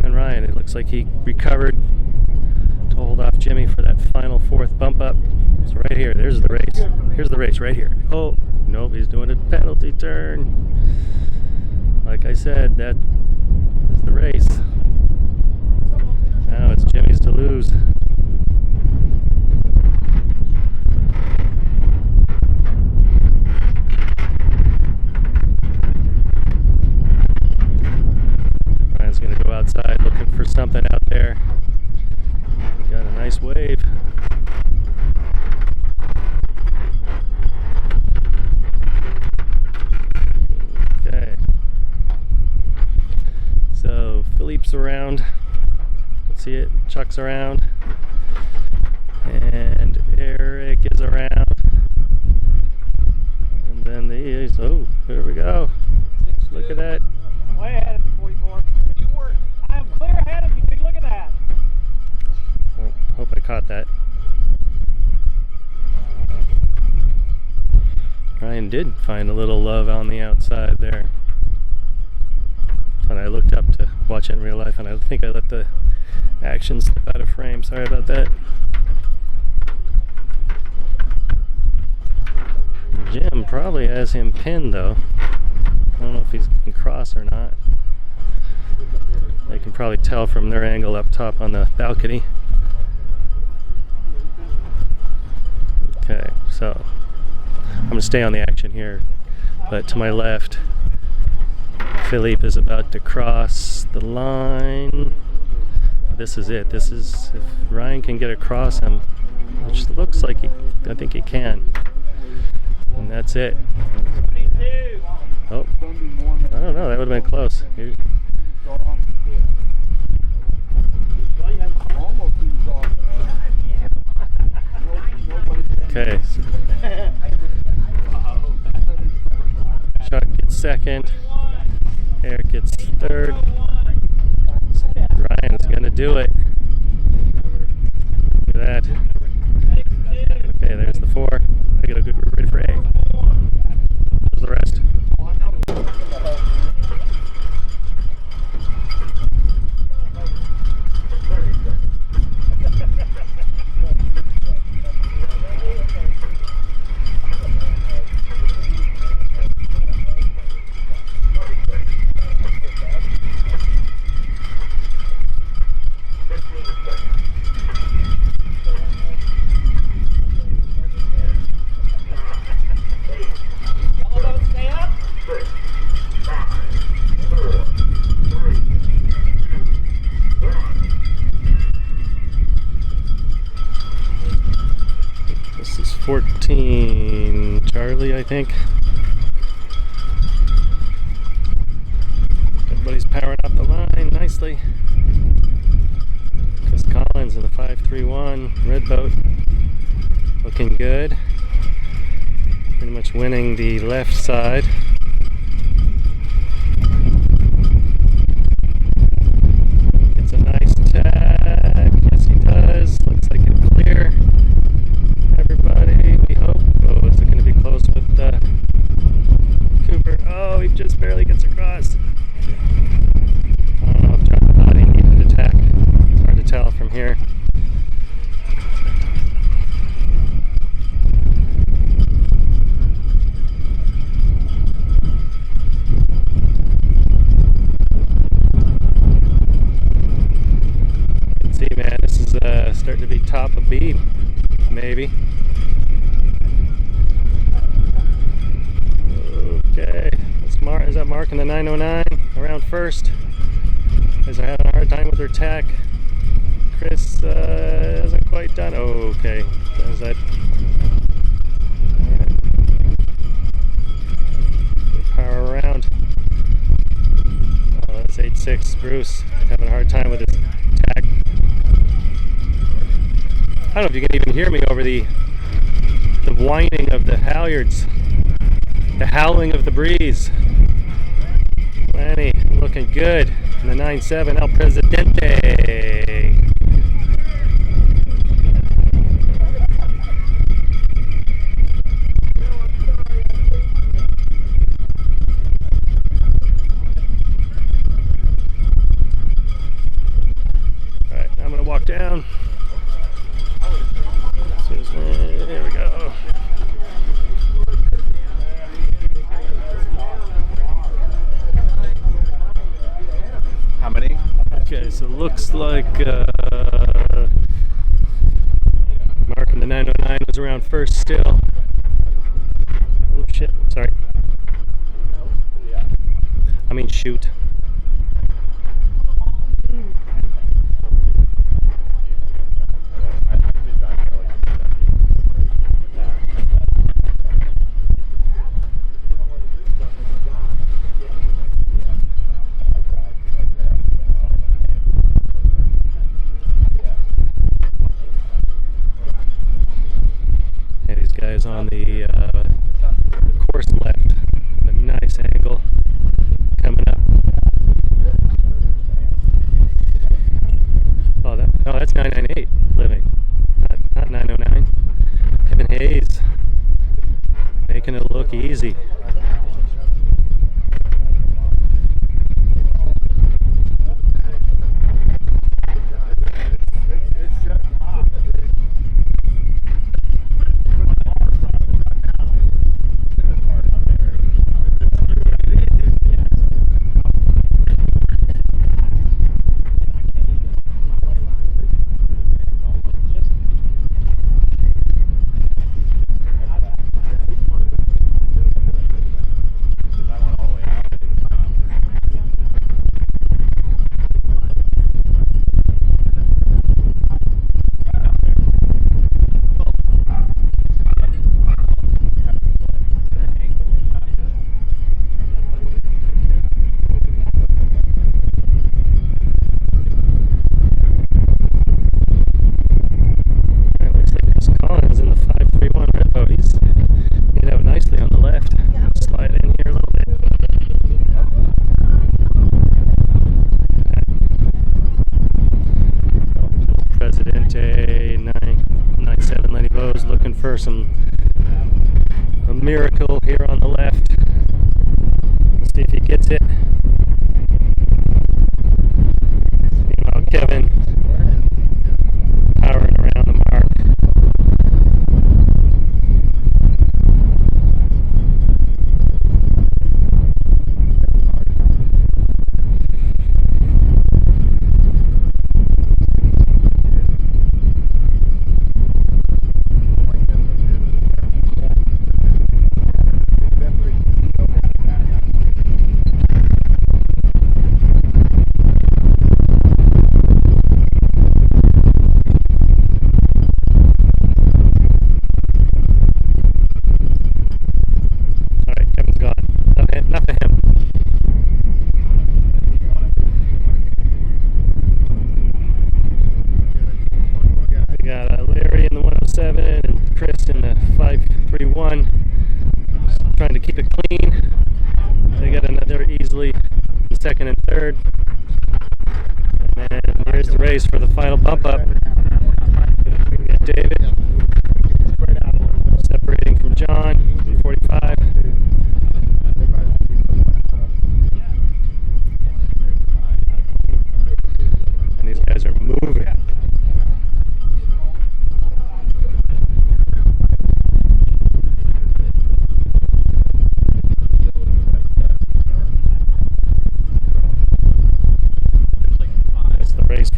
And Ryan, it looks like he recovered to hold off Jimmy for that final fourth bump up. So right here, there's the race. Here's the race right here. Oh, nope, he's doing a penalty turn. Like I said, that is the race. Now it's Jimmy's to lose. Ryan's gonna go outside looking for something out there. He's got a nice wave. Okay. So Philippe's around. Let's see it. Chuck's around. And Eric is around. And then these. Oh, here we go. Look at that. Way ahead of you, 44. You were. I'm clear ahead of you, dude. Look at that. Oh, hope I caught that. Ryan did find a little love on the outside there. And I looked up to watch it in real life, and I think I let the action slip out of frame. Sorry about that. Jim probably has him pinned, though. I don't know if he can cross or not. They can probably tell from their angle up top on the balcony. Okay, so I'm going to stay on the action here, but to my left, Philippe is about to cross the line. This is it. This is, if Ryan can get across him, which looks like I think he can. And that's it. Oh, I don't know. That would have been close. Okay. Chuck gets second. Eric gets third. Ryan is going to do it. Look at that. Okay, there's the 4. I got a good ready for A. There's the rest. This is 14 Charlie, I think. Everybody's powering up the line nicely. Chris Collins in the 531 red boat, looking good. Pretty much winning the left side. It's a nice tack. Yes, he does. Looks like it's clear. Everybody, we hope. Oh, is it going to be close with Cooper? Oh, he just barely gets across. I don't know if John thought he needed to tack. It's hard to tell from here. starting to be top of B, maybe. Okay, is that marking the 909 around first? Is they're having a hard time with their tack. Chris hasn't quite done. Oh, okay. Is that? All right. Power around. Oh, that's 8.6. Bruce having a hard time with his tack. I don't know if you can even hear me over the whining of the halyards, the howling of the breeze. Lenny looking good in the 9.7 El Presidente. All right, I'm gonna walk down. Here we go. How many? Okay, so it looks like marking the 909 was around first still. Oh shit, sorry. I mean shoot. Guys on the course left, a nice angle coming up. Oh, that's 998 living, not 909. Kevin Hayes making it look easy. A miracle here on the left. Let's see if he gets it. Meanwhile, Kevin powering around the mark. Trying to keep it clean. They got another easily in second and third. And then here's the race for the final bump up. We got David separating from John in 45. And these guys are moving.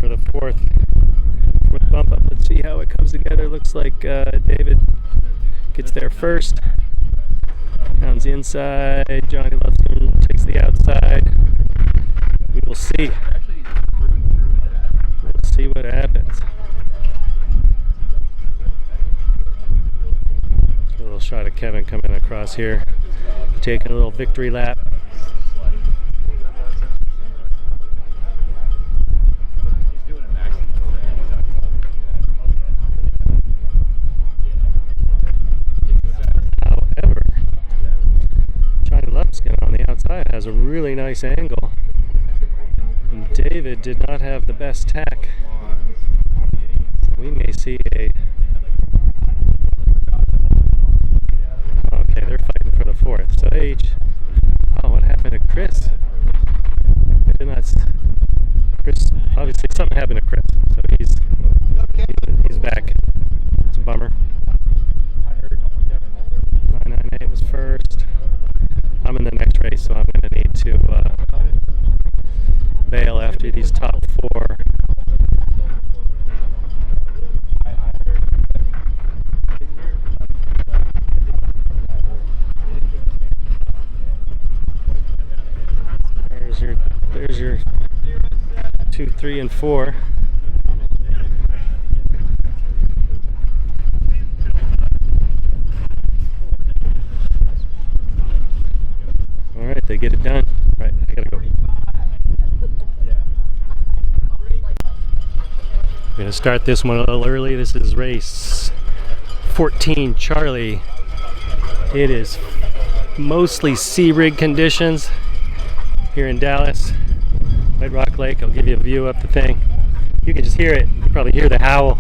For the fourth bump up. how it comes together. Looks like David gets there first. Pounds the inside. Johnny Luskin takes the outside. We will see. We'll see what happens. A little shot of Kevin coming across here, taking a little victory lap. However, Johnny Luskin on the outside has a really nice angle. And David did not have the best tack. We may see a... Okay, they're fighting for the fourth. So H. Oh, what happened to Chris? I did not... Chris, obviously something happened to Chris. So he's back. It's a bummer. 998 was first. I'm in the next race, so I'm going to need to bail after these top four. There's your 2, 3, and 4. All right, they get it done. All right, I gotta go. I'm gonna start this one a little early. This is race 14, Charlie. It is mostly sea rig conditions here in Dallas, White Rock Lake. I'll give you a view up the thing. You can just hear it. You can probably hear the howl.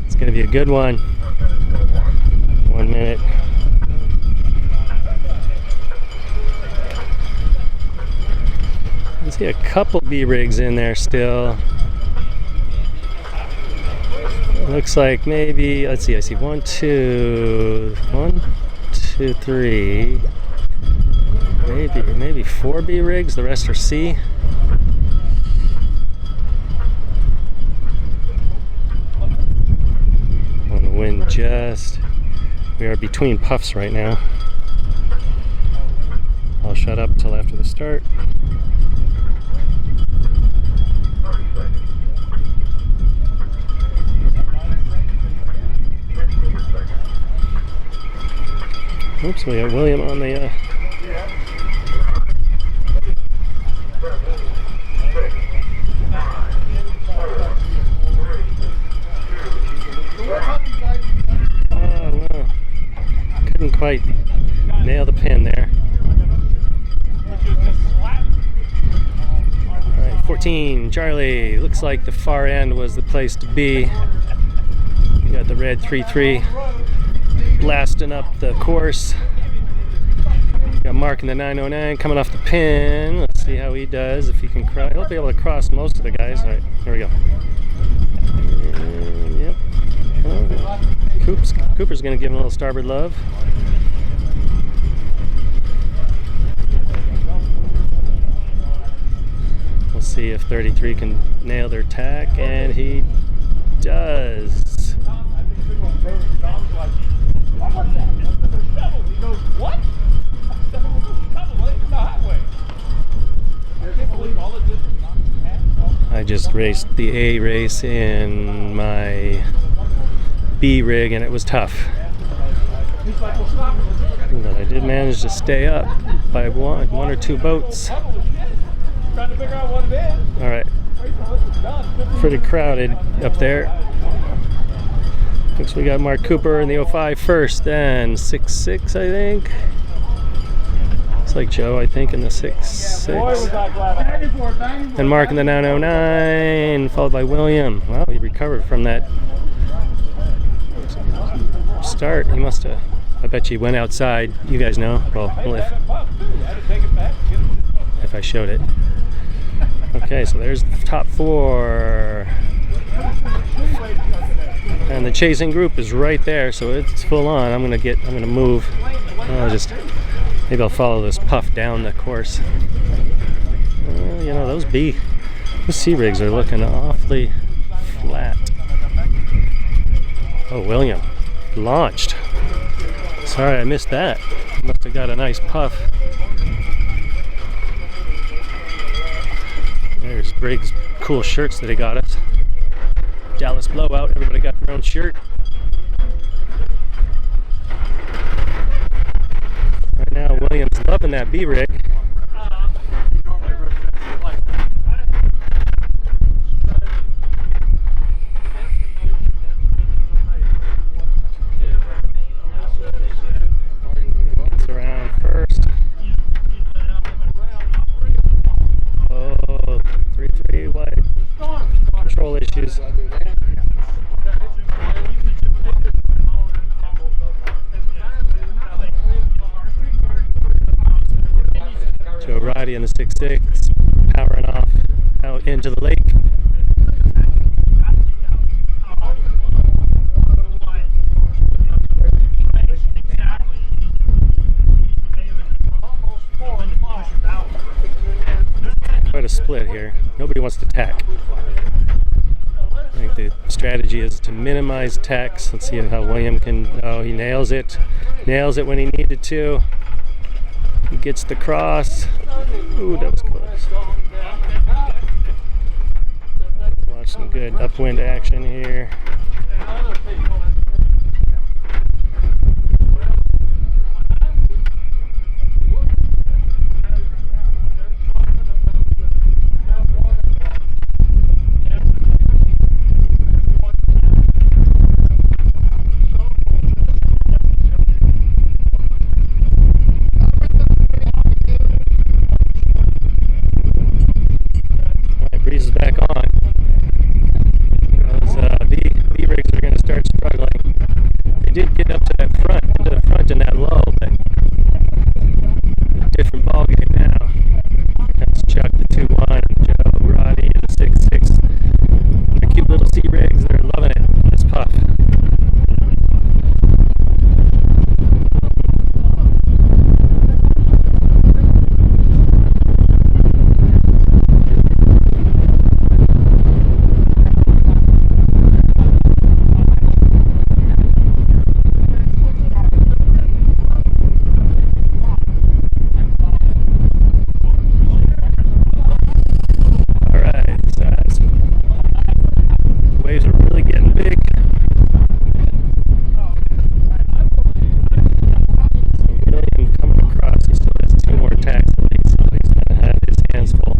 It's going to be a good one. 1 minute. I see a couple B rigs in there still. Looks like maybe, let's see, I see 1, 2, 3. Maybe 4 B rigs, the rest are C. On the wind just. We are between puffs right now. I'll shut up till after the start. Oops, we got William on the couldn't quite nail the pin there. Alright, 14, Charlie. Looks like the far end was the place to be. You got the red 3-3 blasting up the course. Got Mark in the 909 coming off the pin. Let's see how he does. If he can cross, he'll be able to cross most of the guys. Alright, here we go. And, yep. Cooper's going to give him a little starboard love. We'll see if 33 can nail their tack, and he does. I just raced the A race in my B rig and it was tough. But I did manage to stay up by one or two boats. Alright. Pretty crowded up there. Looks we got Mark Cooper in the 05 first, then 6-6 I think. It's like Joe, I think, in the 6-6. And Mark in the 909, followed by William. Wow, he recovered from that start. He must have, I bet you went outside. You guys know. Well, if I showed it. Okay, so there's the top four. And the chasing group is right there, so it's full on. I'm gonna move. Maybe I'll follow this puff down the course. You know, those B The sea rigs are looking awfully flat. Oh, William launched. Sorry I missed that. Must have got a nice puff. There's Briggs' cool shirts that he got us. Dallas Blowout, everybody got their own shirt. Right now, William's loving that B-rig. Looks around first. Oh, 3-3 wide. Control issues. Joe Roddy in the 6.6, powering off out into the lake. Quite a split here. Nobody wants to tack. I think the strategy is to minimize tacks. Let's see how William can. Oh, he nails it. Nails it when he needed to. He gets the cross. Ooh, that was close. Watch some good upwind action here. Breeze is back on. Those B-rigs are going to start struggling. They did get up to that front, into the front in that lull, but a different ball game now. That's Chuck the 2-1, Joe Roddy the 6.6. They're cute little C-rigs. They're loving it. This puff. Waves are really getting big. So William coming across, he still has 2 more tacks at least, so he's going to have his hands full.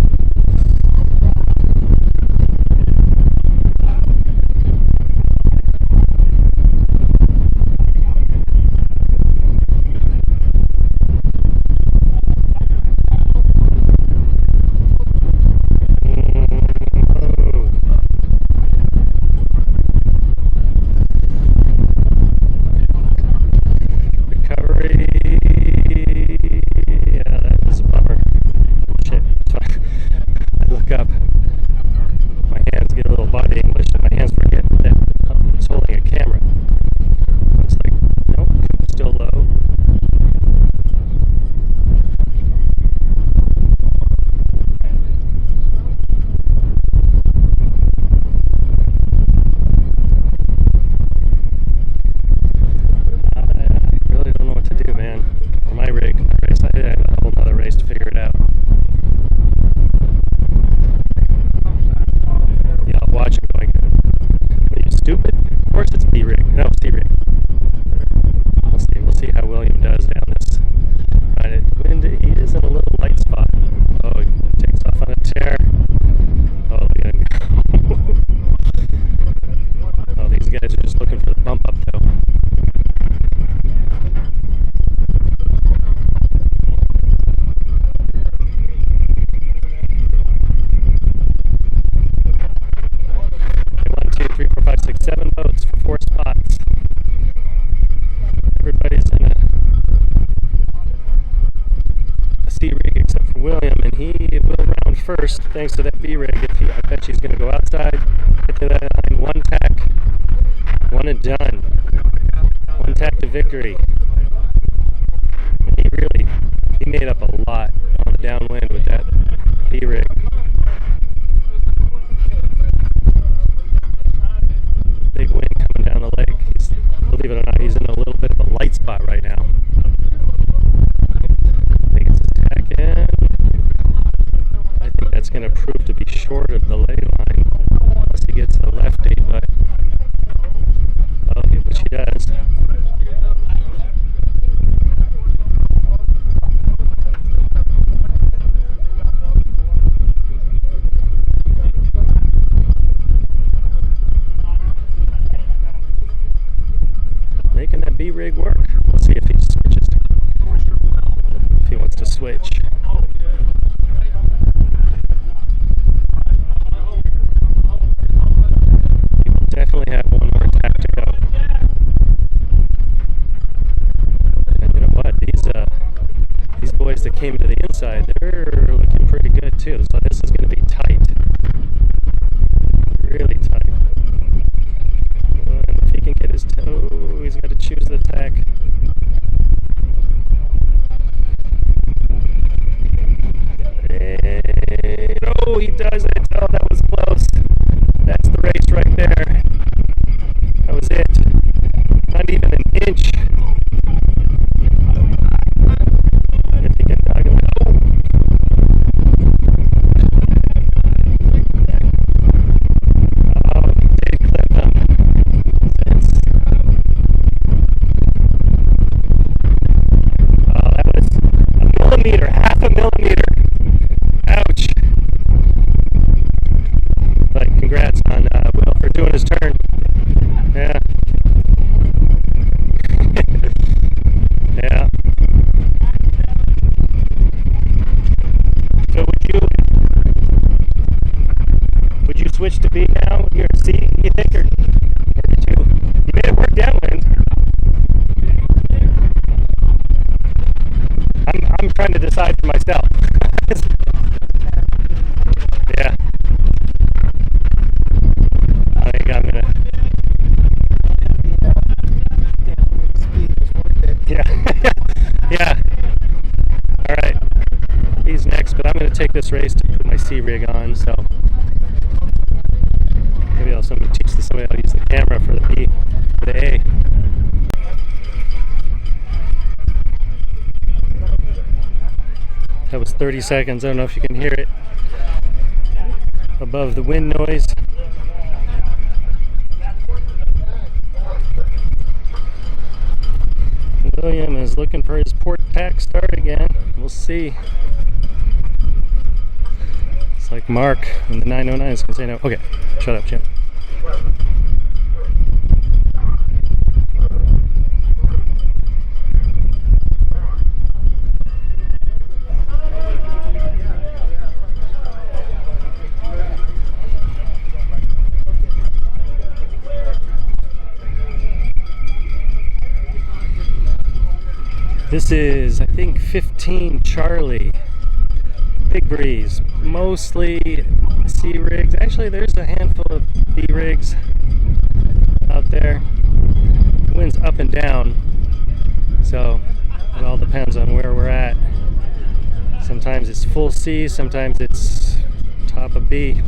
Yeah, that was a bummer. Shit. I look up. My hands get a little body English, and my hands forget that it's holding a camera. It's like, nope, still low. I really don't know what to do, man. For my rig, my race, I had a whole nother race to figure it out. Yeah, I'll watch it going, are you stupid? Of course it's B-rig. No, C-rig. We'll see how William does down this. Right, wind, he is in a little light spot. Oh, he takes off on a tear. Oh, look at him go. Oh, these guys are just looking for the bump up, though. One, two, three, four, five, six, 7 boats for 4 spots. Everybody's in a C rig except for William, and he will round first thanks to that B rig. I bet he's going to go outside, get to that line, 1 tack, 1 and done. 1 tack to victory. He made up a lot on the downwind with that B rig. side, they're looking pretty good too. So this is going to be tight. Really tight. If he can get his toe, he's got to choose the tack. And, oh, he does it. Oh, that was close. That's the race right there. That was it. Not even an inch. If he can dog him. Oh. Oh, he did clip him. Oh, that was a millimeter, half a millimeter. Ouch. But congrats on Will for doing his turn. Yeah. Yeah. So would you switch to B now with your C, you think, or did you made it work downwind? I'm trying to decide for myself. Yeah. I think I'm gonna. Yeah. Yeah. All right. He's next, but I'm gonna take this race to put my C rig on. So maybe I'll teach somebody how to use the camera for the B, for the A. That was 30 seconds. I don't know if you can hear it above the wind noise. William is looking for his port pack start again. We'll see. It's like Mark in the 909 is going to say no. Okay, shut up, Jim. This is, I think, 15 Charlie. Big breeze. Mostly C rigs. Actually, there's a handful of B rigs out there. Wind's up and down, so it all depends on where we're at. Sometimes it's full C, sometimes it's top of B.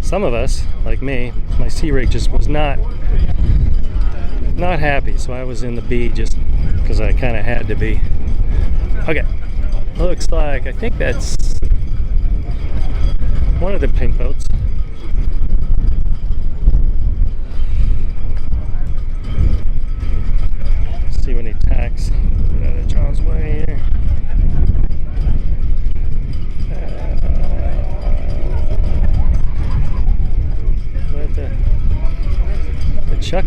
Some of us, like me, my C rig just was not happy, so I was in the B just because I kind of had to be. Okay, looks like, I think that's one of the pink boats. Let's see when he tacks. Get out of John's way here. The Chuck.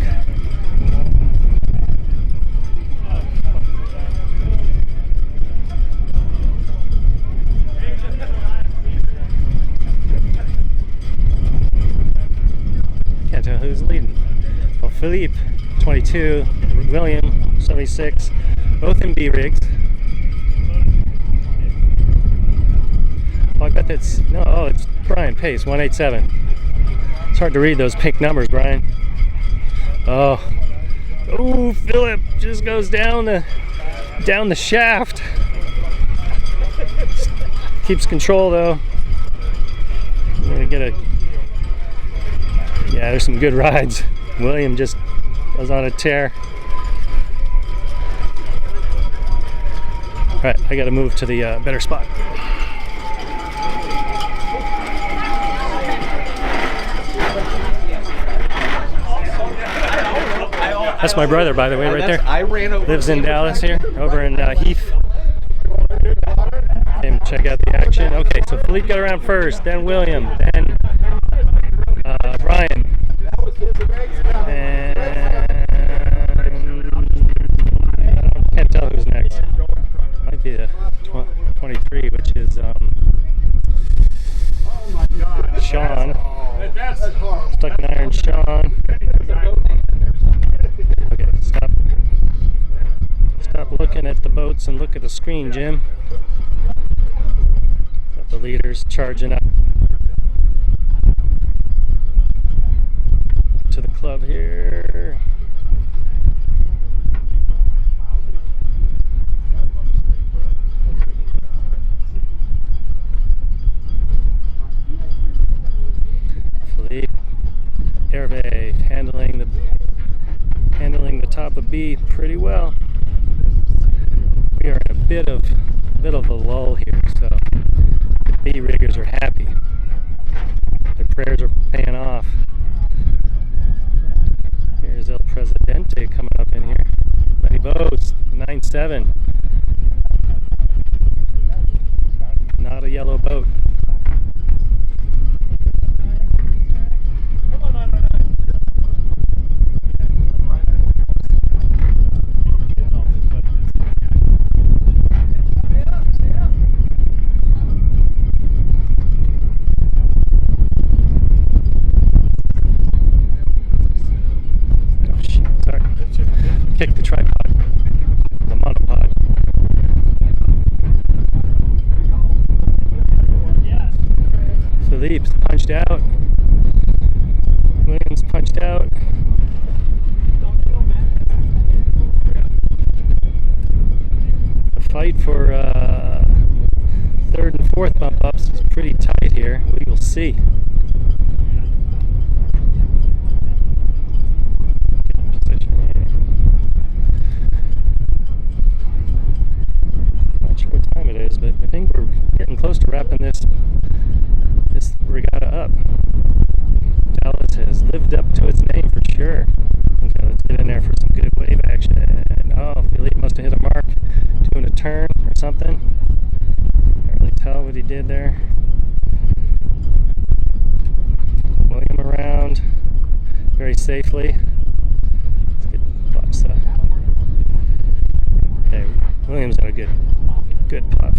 Can't tell who's leading. Well, Philippe, 22, William, 76, both in B rigs. Oh, I bet that's, no, oh, it's Brian Pace, 187. It's hard to read those pink numbers, Brian. Oh, Philip just goes down the shaft. Keeps control though. I'm gonna get yeah, there's some good rides. William just goes on a tear. All right, I gotta move to the better spot. That's my brother, by the way, right there. I ran over. Lives in Dallas here, over in Heath. Came to check out the action. Okay, so Philippe got around first, then William, then Brian. And I can't tell who's next. Might be the 23, which is Sean. Stuck in iron Sean. Okay, stop looking at the boats and look at the leaders charging up to the club here. Philippe Hervé handling the top of B pretty well. We are in a bit of a lull here, so the B riggers are happy. Their prayers are paying off. Here's El Presidente coming up in here. Letty Bose, 9-7. Not a yellow boat. Kick the tripod, the monopod. Philippe's punched out. Williams punched out. The fight for third and fourth bump ups is pretty tight here. We will see. It is, but I think we're getting close to wrapping this regatta up. Dallas has lived up to its name for sure. Okay, let's get in there for some good wave action. Oh, Philippe must have hit a mark doing a turn or something. Can't really tell what he did there. William around very safely. Let's get Bucks. Okay, Williams had a good puff.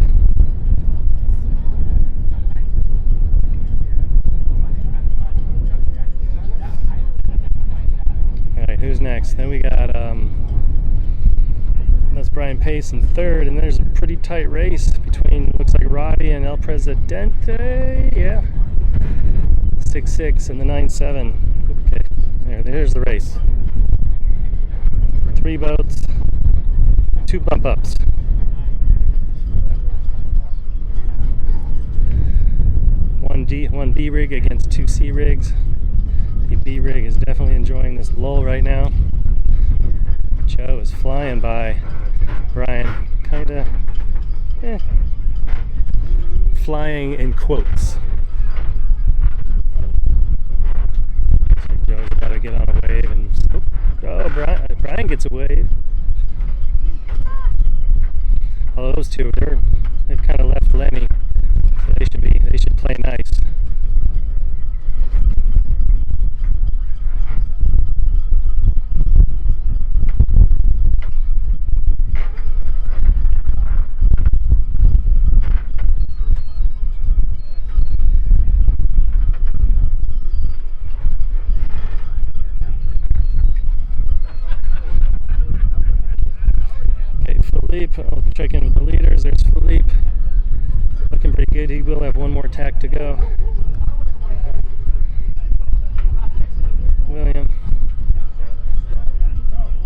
Alright, who's next? Then we got that's Brian Pace in third, and there's a pretty tight race between, looks like, Roddy and El Presidente. Yeah. 6-6 and the 9-7. Okay, there's the race. 3 boats, 2 bump ups. One B rig against 2 C rigs. The B rig is definitely enjoying this lull right now. Joe is flying by Brian, kinda flying in quotes. So Joe's got to get on a wave, and Brian gets a wave. Although those two, they've kind of left Lenny. So they should play nice. Okay, Philippe, I'll check in with the leaders. There's Philippe. Looking pretty good. He will have one more tack to go. William.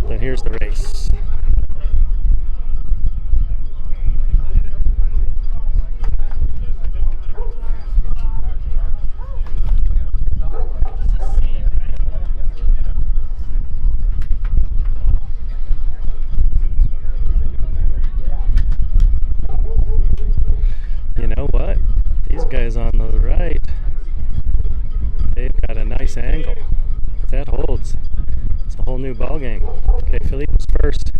Then here's the race. You know what? These guys on the right, they've got a nice angle. If that holds, it's a whole new ball game. Okay, Philippe was first.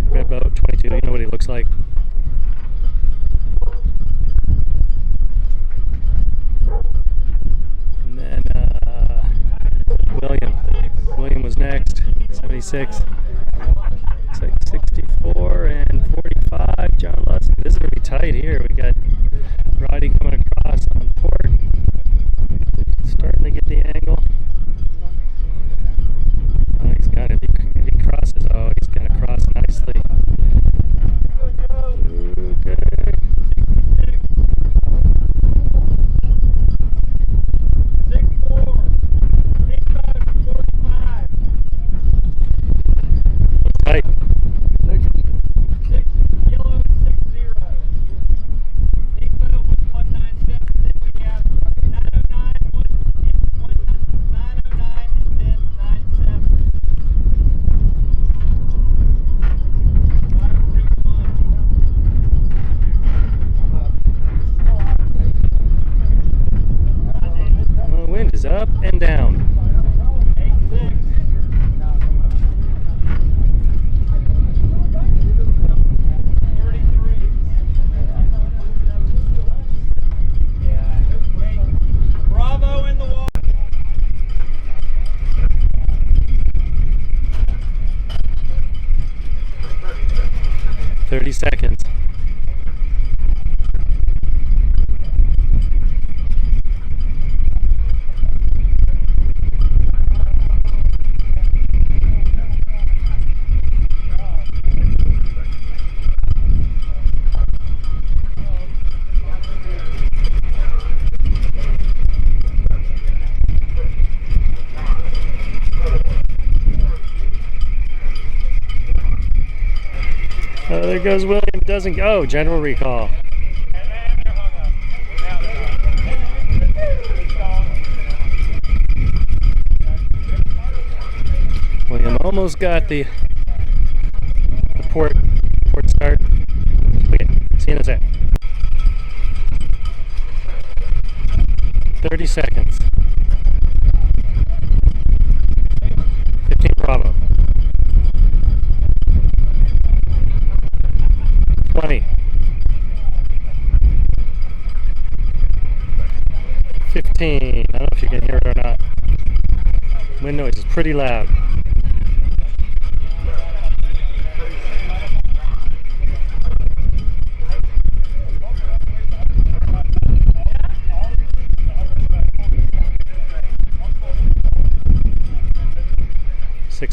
Red boat, 22. You know what he looks like. And then William was next. 76. Looks like 64 and 45. John Lusk. This is gonna be tight here. We got Roddy coming across on port. Starting to get the angle. Oh, he's got it. If he crosses, he's gonna cross nicely. Okay. seconds. Oh, there goes William. Doesn't go. Oh, general recall. William almost got the port start. Look at, see you in a sec. 30 seconds. 15 Bravo. 20. 15. I don't know if you can hear it or not. Wind noise is pretty loud.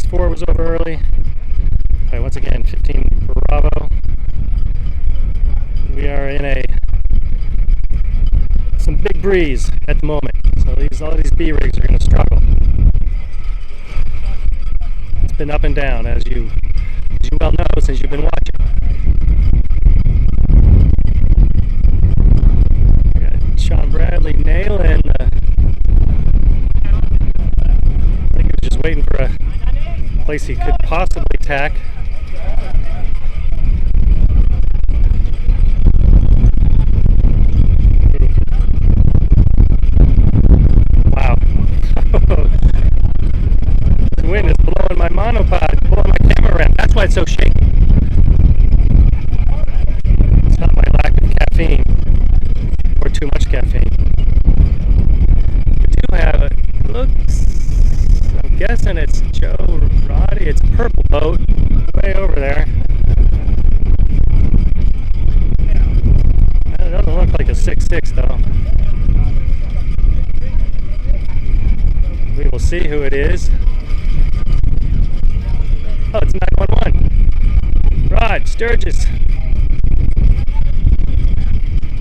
Four was over early. All right, once again, 15 Bravo. We are in some big breeze at the moment, so all these B rigs are going to struggle. It's been up and down, as you well know since you've been watching. We got Sean Bradley nailing. I think he was just waiting for a place he could possibly tack. Wow. The wind is blowing my monopod, blowing my camera around. That's why it's so shaky. It's not my lack of caffeine or too much caffeine. We do have it. Looks, I'm guessing it's Joe Roddy. It's a purple boat way over there. It doesn't look like a 6.6 though. We will see who it is. Oh, it's 911. Rod Sturgis.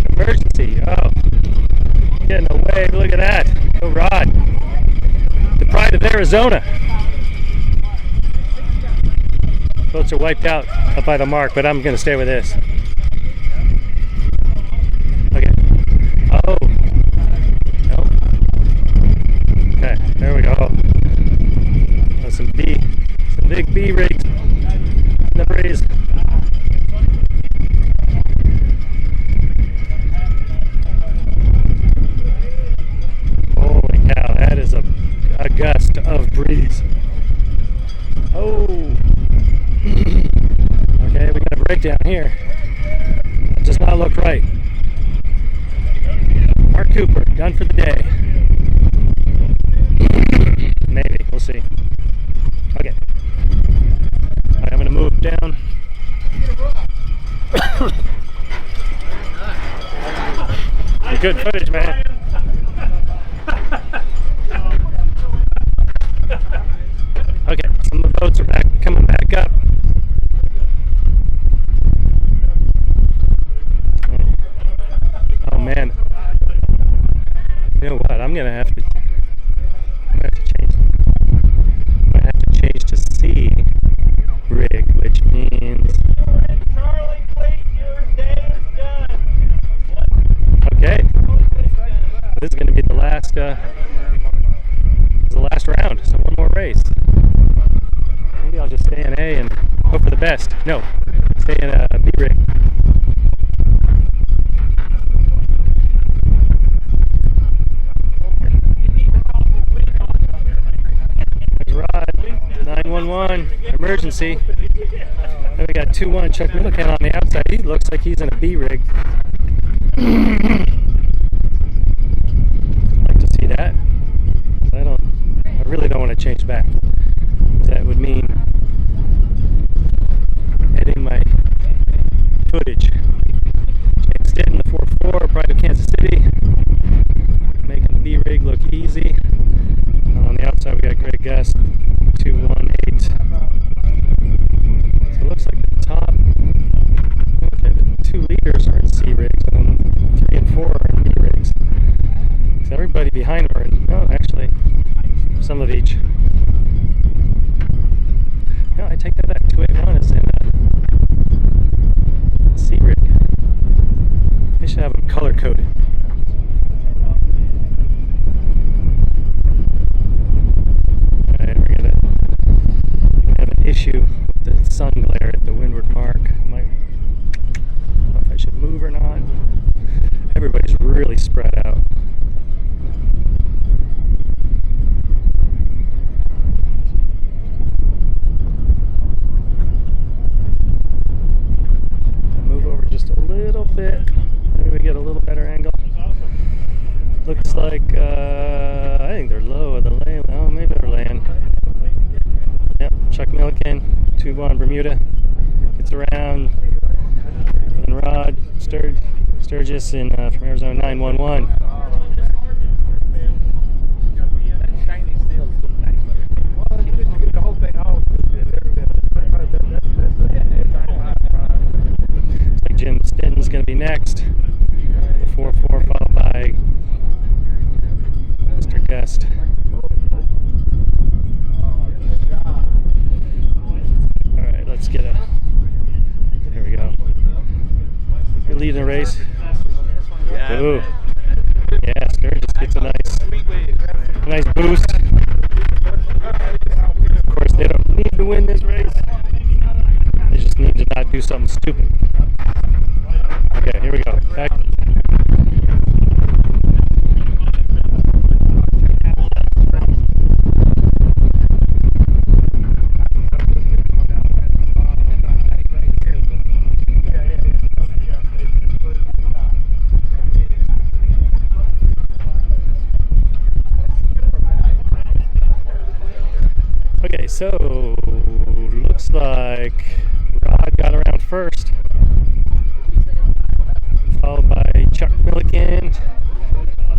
Emergency. Oh, getting away. Look at that. Go Rod. The pride of Arizona. Boats are wiped out up by the mark, but I'm going to stay with this. Okay. Oh. No. Okay, there we go. Oh, some big B rigs in the breeze. Holy cow, that is a gust of breeze. Oh. Okay, we got a breakdown here. It does not look right. Mark Cooper, done for the day. Maybe, we'll see. Okay. All right, I'm gonna move down. Good footage, man. Okay, some of the boats are coming back up. Oh man. You know what? I'm gonna have to change. I'm gonna have to change to C rig, which means. Charlie, please, your day is done. Okay. This is gonna be the last round. So one more race. Maybe I'll just stay in A and hope for the best. No, stay in a B rig. There's Rod, 911, emergency. Then we got 2-1 Chuck Millican on the outside. He looks like he's in a B rig. Like to see that. I really don't want to change back. That would mean heading my everybody behind her. No, actually, some of each. No, I take that back. 281 is in a sea rig. They should have them color coded. Alright, we're gonna have an issue with the sun glare at the windward mark. I don't know if I should move or not. Everybody's really spread out. Move over just a little bit. Maybe we get a little better angle. Looks like, I think they're low of the lay. Oh, maybe they're laying. Yep, Chuck Milliken, 2-1 Bermuda. Gets around. And Rod Sturgis in, from Arizona 911. Looks like Jim Stinton's going to be next. 4-4 followed by Mr. Guest. Alright, let's get a... Here we go. You're leading the race. Ooh. Yeah, Sturgis gets a nice boost. Of course, they don't need to win this race. They just need to not do something stupid. Okay, here we go. Back. Okay, so looks like Rod got around first, followed by Chuck Milliken.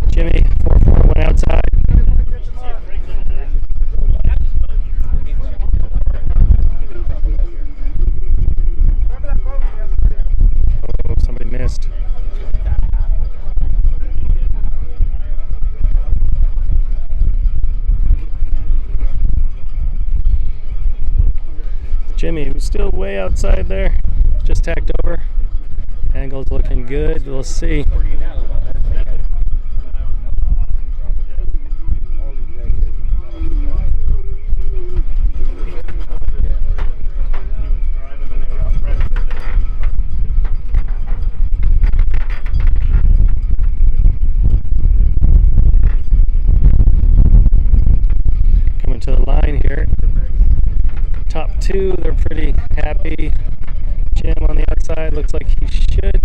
Jimmy 4-4 went outside. Oh, somebody missed. Jimmy, who's still way outside there, just tacked over. Angle's looking good. We'll see. Coming to the line here. Top two, they're pretty happy. Jim on the outside looks like he should,